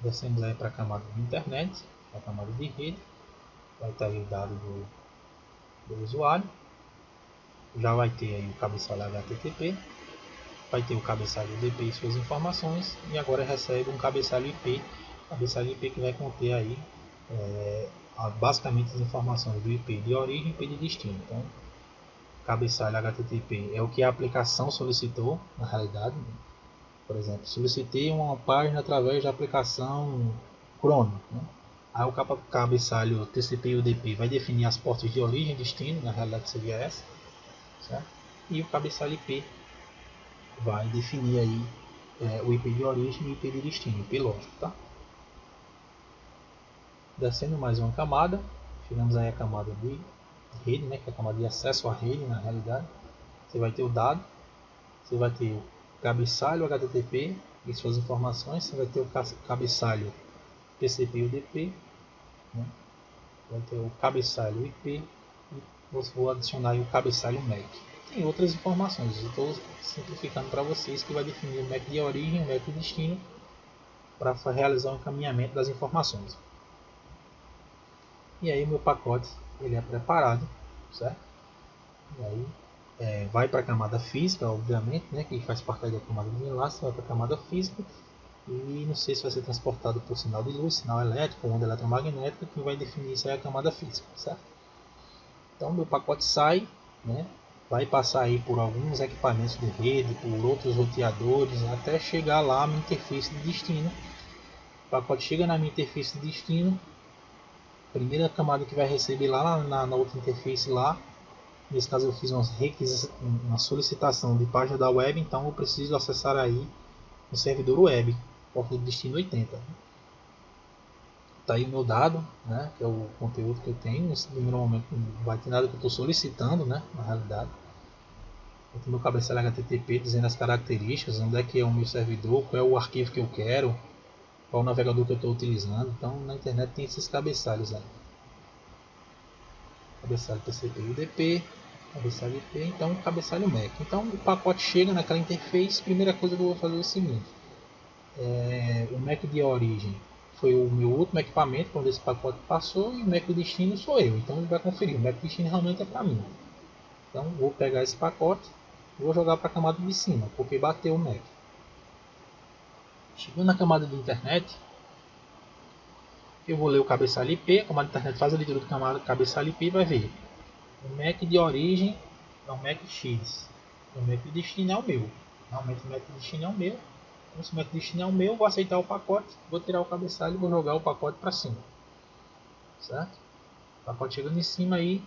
Descemos aí para a camada de internet, a camada de rede, vai estar aí o dado do usuário, já vai ter aí o cabeçalho HTTP, vai ter o cabeçalho UDP e suas informações, e agora recebe um cabeçalho IP que vai conter aí basicamente as informações do IP de origem e IP de destino. Então, cabeçalho HTTP é o que a aplicação solicitou, na realidade. Por exemplo, solicitei uma página através da aplicação Chrome, né? Aí o cabeçalho TCP e UDP vai definir as portas de origem e destino, na realidade seria essa, certo? E o cabeçalho IP vai definir aí o IP de origem e o IP de destino, IP lógico, tá? Descendo mais uma camada, chegamos aí à camada de rede, né, que é a camada de acesso à rede, na realidade. Você vai ter o dado, você vai ter o cabeçalho HTTP e suas informações, você vai ter o cabeçalho TCP e UDP, né? Vai ter o cabeçalho IP e vou adicionar aí o cabeçalho MAC. Tem outras informações, eu estou simplificando para vocês, que vai definir o MAC de origem e o MAC de destino para realizar o encaminhamento das informações. E aí o meu pacote ele é preparado, certo? E aí vai para a camada física, obviamente, né, que faz parte da camada de enlace, vai para a camada física e não sei se vai ser transportado por sinal de luz, sinal elétrico, onda eletromagnética, que vai definir isso aí a camada física, certo? Então meu pacote sai, né, vai passar aí por alguns equipamentos de rede, por outros roteadores, até chegar lá na interface de destino. O pacote chega na minha interface de destino, primeira camada que vai receber lá na outra interface lá. Nesse caso eu fiz uma solicitação de página da web, então eu preciso acessar aí o servidor web, porta de destino 80. Está aí o meu dado, né, que é o conteúdo que eu tenho. Nesse primeiro momento não vai ter nada que eu estou solicitando, né, na realidade. Eu tenho meu cabeçalho HTTP dizendo as características, onde é que é o meu servidor, qual é o arquivo que eu quero, qual o navegador que eu estou utilizando. Então na internet tem esses cabeçalhos aí. Cabeçalho TCP e UDP, cabeçalho IP, então cabeçalho MAC. Então o pacote chega naquela interface, primeira coisa que eu vou fazer é o seguinte, o MAC de origem foi o meu último equipamento quando esse pacote passou, e o MAC de destino sou eu, então ele vai conferir, o MAC de destino realmente é para mim. Então vou pegar esse pacote e vou jogar para a camada de cima, porque bateu o MAC. Chegando na camada de internet, eu vou ler o cabeçalho IP, a camada de internet faz a leitura do cabeçalho IP e vai ver. O MAC de origem é o MAC X. O MAC de destino é o meu. Realmente o MAC de destino é o meu. Então, se o MAC de destino é o meu, vou aceitar o pacote, vou tirar o cabeçalho e vou jogar o pacote para cima. Certo? O pacote chegando em cima aí,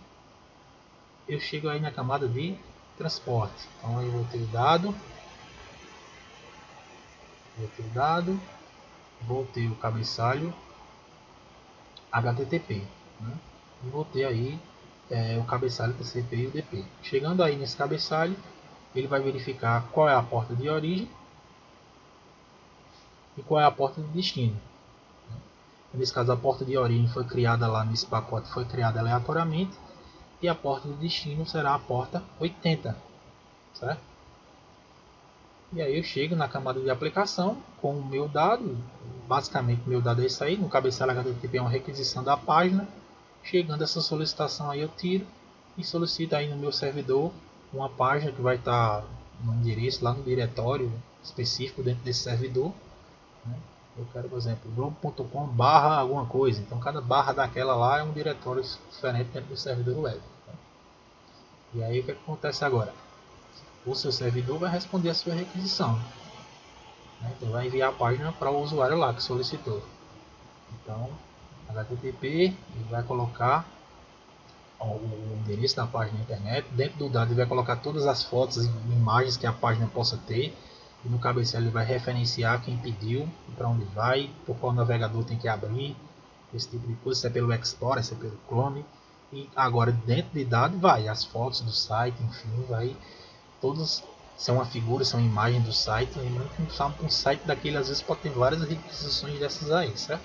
eu chego aí na camada de transporte. Então aí eu vou ter o dado, vou ter o dado, vou ter o cabeçalho HTTP, né? E vou ter aí o cabeçalho TCP e o DP. Chegando aí nesse cabeçalho, ele vai verificar qual é a porta de origem e qual é a porta de destino. Nesse caso, a porta de origem foi criada lá nesse pacote, foi criada aleatoriamente, e a porta de destino será a porta 80, certo? E aí eu chego na camada de aplicação com o meu dado, basicamente o meu dado é isso aí, no cabeçalho HTTP é uma requisição da página. Chegando essa solicitação aí eu tiro e solicito aí no meu servidor uma página que vai estar no endereço, lá no diretório específico dentro desse servidor, né? Eu quero, por exemplo, globo.com barra alguma coisa, então cada barra daquela lá é um diretório diferente dentro do servidor web. E aí o que acontece agora? O seu servidor vai responder a sua requisição, né? Então vai enviar a página para o usuário lá que solicitou. Então, HTTP, ele vai colocar o endereço da página da internet. Dentro do dado ele vai colocar todas as fotos e imagens que a página possa ter. E no cabeçalho ele vai referenciar quem pediu, para onde vai, por qual navegador tem que abrir, esse tipo de coisa, se é pelo Explorer, se é pelo Chrome. E agora dentro de dado vai as fotos do site, enfim, vai todos, são uma figura, são imagem do site. Lembrando que um site daquele às vezes pode ter várias requisições dessas aí, certo?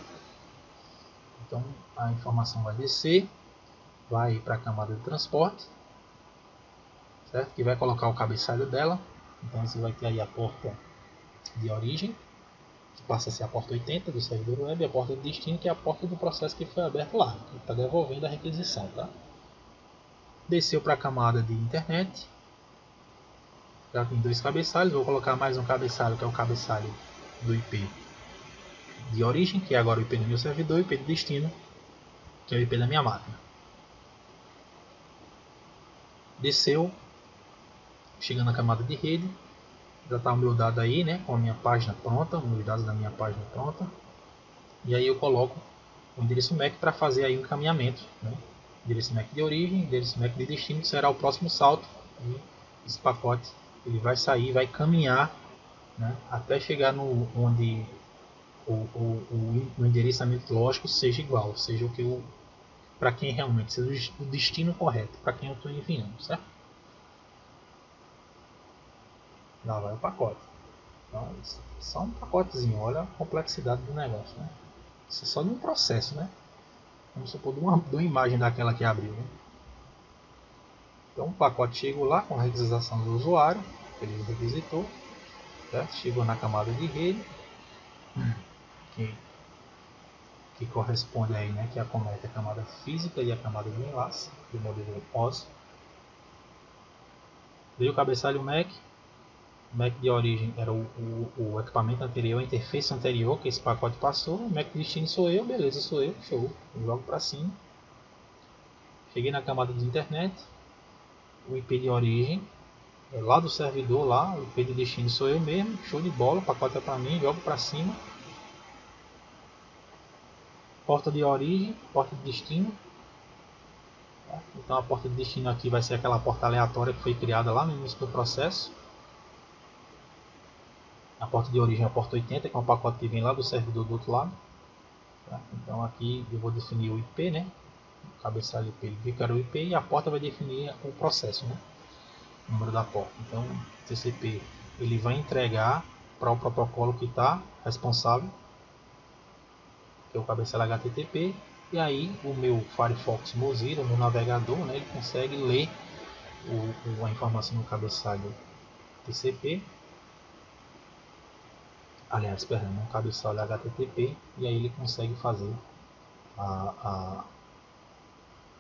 Então a informação vai descer, vai para a camada de transporte, certo? Que vai colocar o cabeçalho dela. Então você vai ter aí a porta de origem, que passa a ser a porta 80 do servidor web, e a porta de destino, que é a porta do processo que foi aberto lá, que está devolvendo a requisição, tá? Desceu para a camada de internet, já tem dois cabeçalhos, vou colocar mais um cabeçalho, que é o cabeçalho do IP de origem, que é agora o IP do meu servidor, e o IP de destino, que é o IP da minha máquina. Desceu, chegando na camada de rede, já está o meu dado aí, né, com a minha página pronta, os meus dados da minha página pronta. E aí eu coloco o endereço MAC para fazer aí um encaminhamento, né? Endereço MAC de origem, endereço MAC de destino, que será o próximo salto. E esse pacote ele vai sair, vai caminhar, né, até chegar no onde o endereçamento lógico seja igual, seja o que eu, para quem realmente seja o destino correto, para quem eu estou enviando, certo? Lá vai o pacote. Então, só um pacotezinho, olha a complexidade do negócio, né? Isso é só de um processo, né? Vamos supor de uma imagem daquela que abriu, né? Então o pacote chegou lá com a requisição do usuário, ele requisitou, certo? Chegou na camada de rede, que corresponde aí, né? Que acomete a camada física e a camada de enlace do modelo OS. Veio o cabeçalho MAC. MAC de origem era o equipamento anterior, a interface anterior que esse pacote passou. O MAC de destino sou eu, beleza, sou eu, show. Eu jogo para cima. Cheguei na camada de internet. O IP de origem é lá do servidor, lá, o IP de destino sou eu mesmo, show de bola, o pacote é para mim, jogo para cima. Porta de origem, porta de destino. Então a porta de destino aqui vai ser aquela porta aleatória que foi criada lá no início do processo. A porta de origem é a porta 80, que é um pacote que vem lá do servidor do outro lado. Então aqui eu vou definir o IP, né? O cabeçalho IP, ele fica o IP, e a porta vai definir o processo, né? O número da porta. Então o TCP ele vai entregar para o protocolo que está responsável, que é o cabeçalho HTTP, e aí o meu Firefox Mozilla, o meu navegador, né, ele consegue ler a informação no cabeçalho TCP, aliás, perdão, no cabeçalho HTTP, e aí ele consegue fazer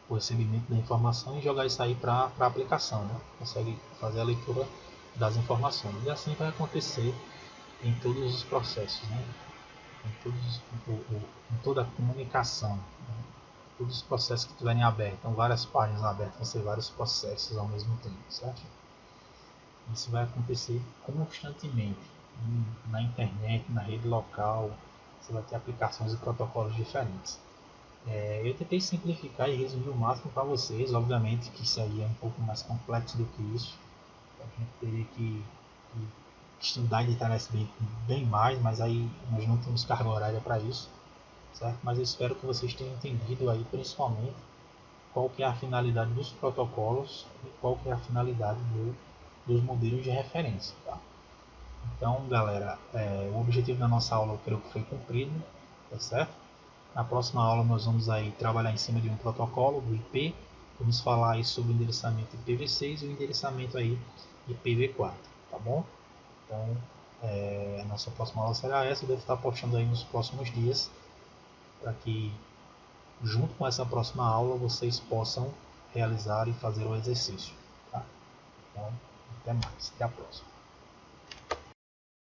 o recebimento da informação e jogar isso aí para a aplicação, né? Consegue fazer a leitura das informações, e assim vai acontecer em todos os processos, né? Em toda a comunicação, né? Todos os processos que estiverem abertos, então várias páginas abertas, vão ser vários processos ao mesmo tempo, certo? Isso vai acontecer constantemente na internet, na rede local. Você vai ter aplicações e protocolos diferentes. Eu tentei simplificar e resumir o máximo para vocês. Obviamente que isso aí é um pouco mais complexo do que isso. A gente teria que estudar em internet bem mais, mas aí nós não temos carga horária para isso, certo? Mas eu espero que vocês tenham entendido aí, principalmente, qual que é a finalidade dos protocolos e qual que é a finalidade dos modelos de referência, tá? Então, galera, o objetivo da nossa aula eu creio que foi cumprido, tá certo? Na próxima aula nós vamos aí trabalhar em cima de um protocolo, do IP, vamos falar aí sobre o endereçamento IPv6 e o endereçamento aí IPv4, tá bom? Então, a nossa próxima aula será essa, eu devo estar postando aí nos próximos dias, para que junto com essa próxima aula vocês possam realizar e fazer o exercício, tá? Então, até mais, até a próxima.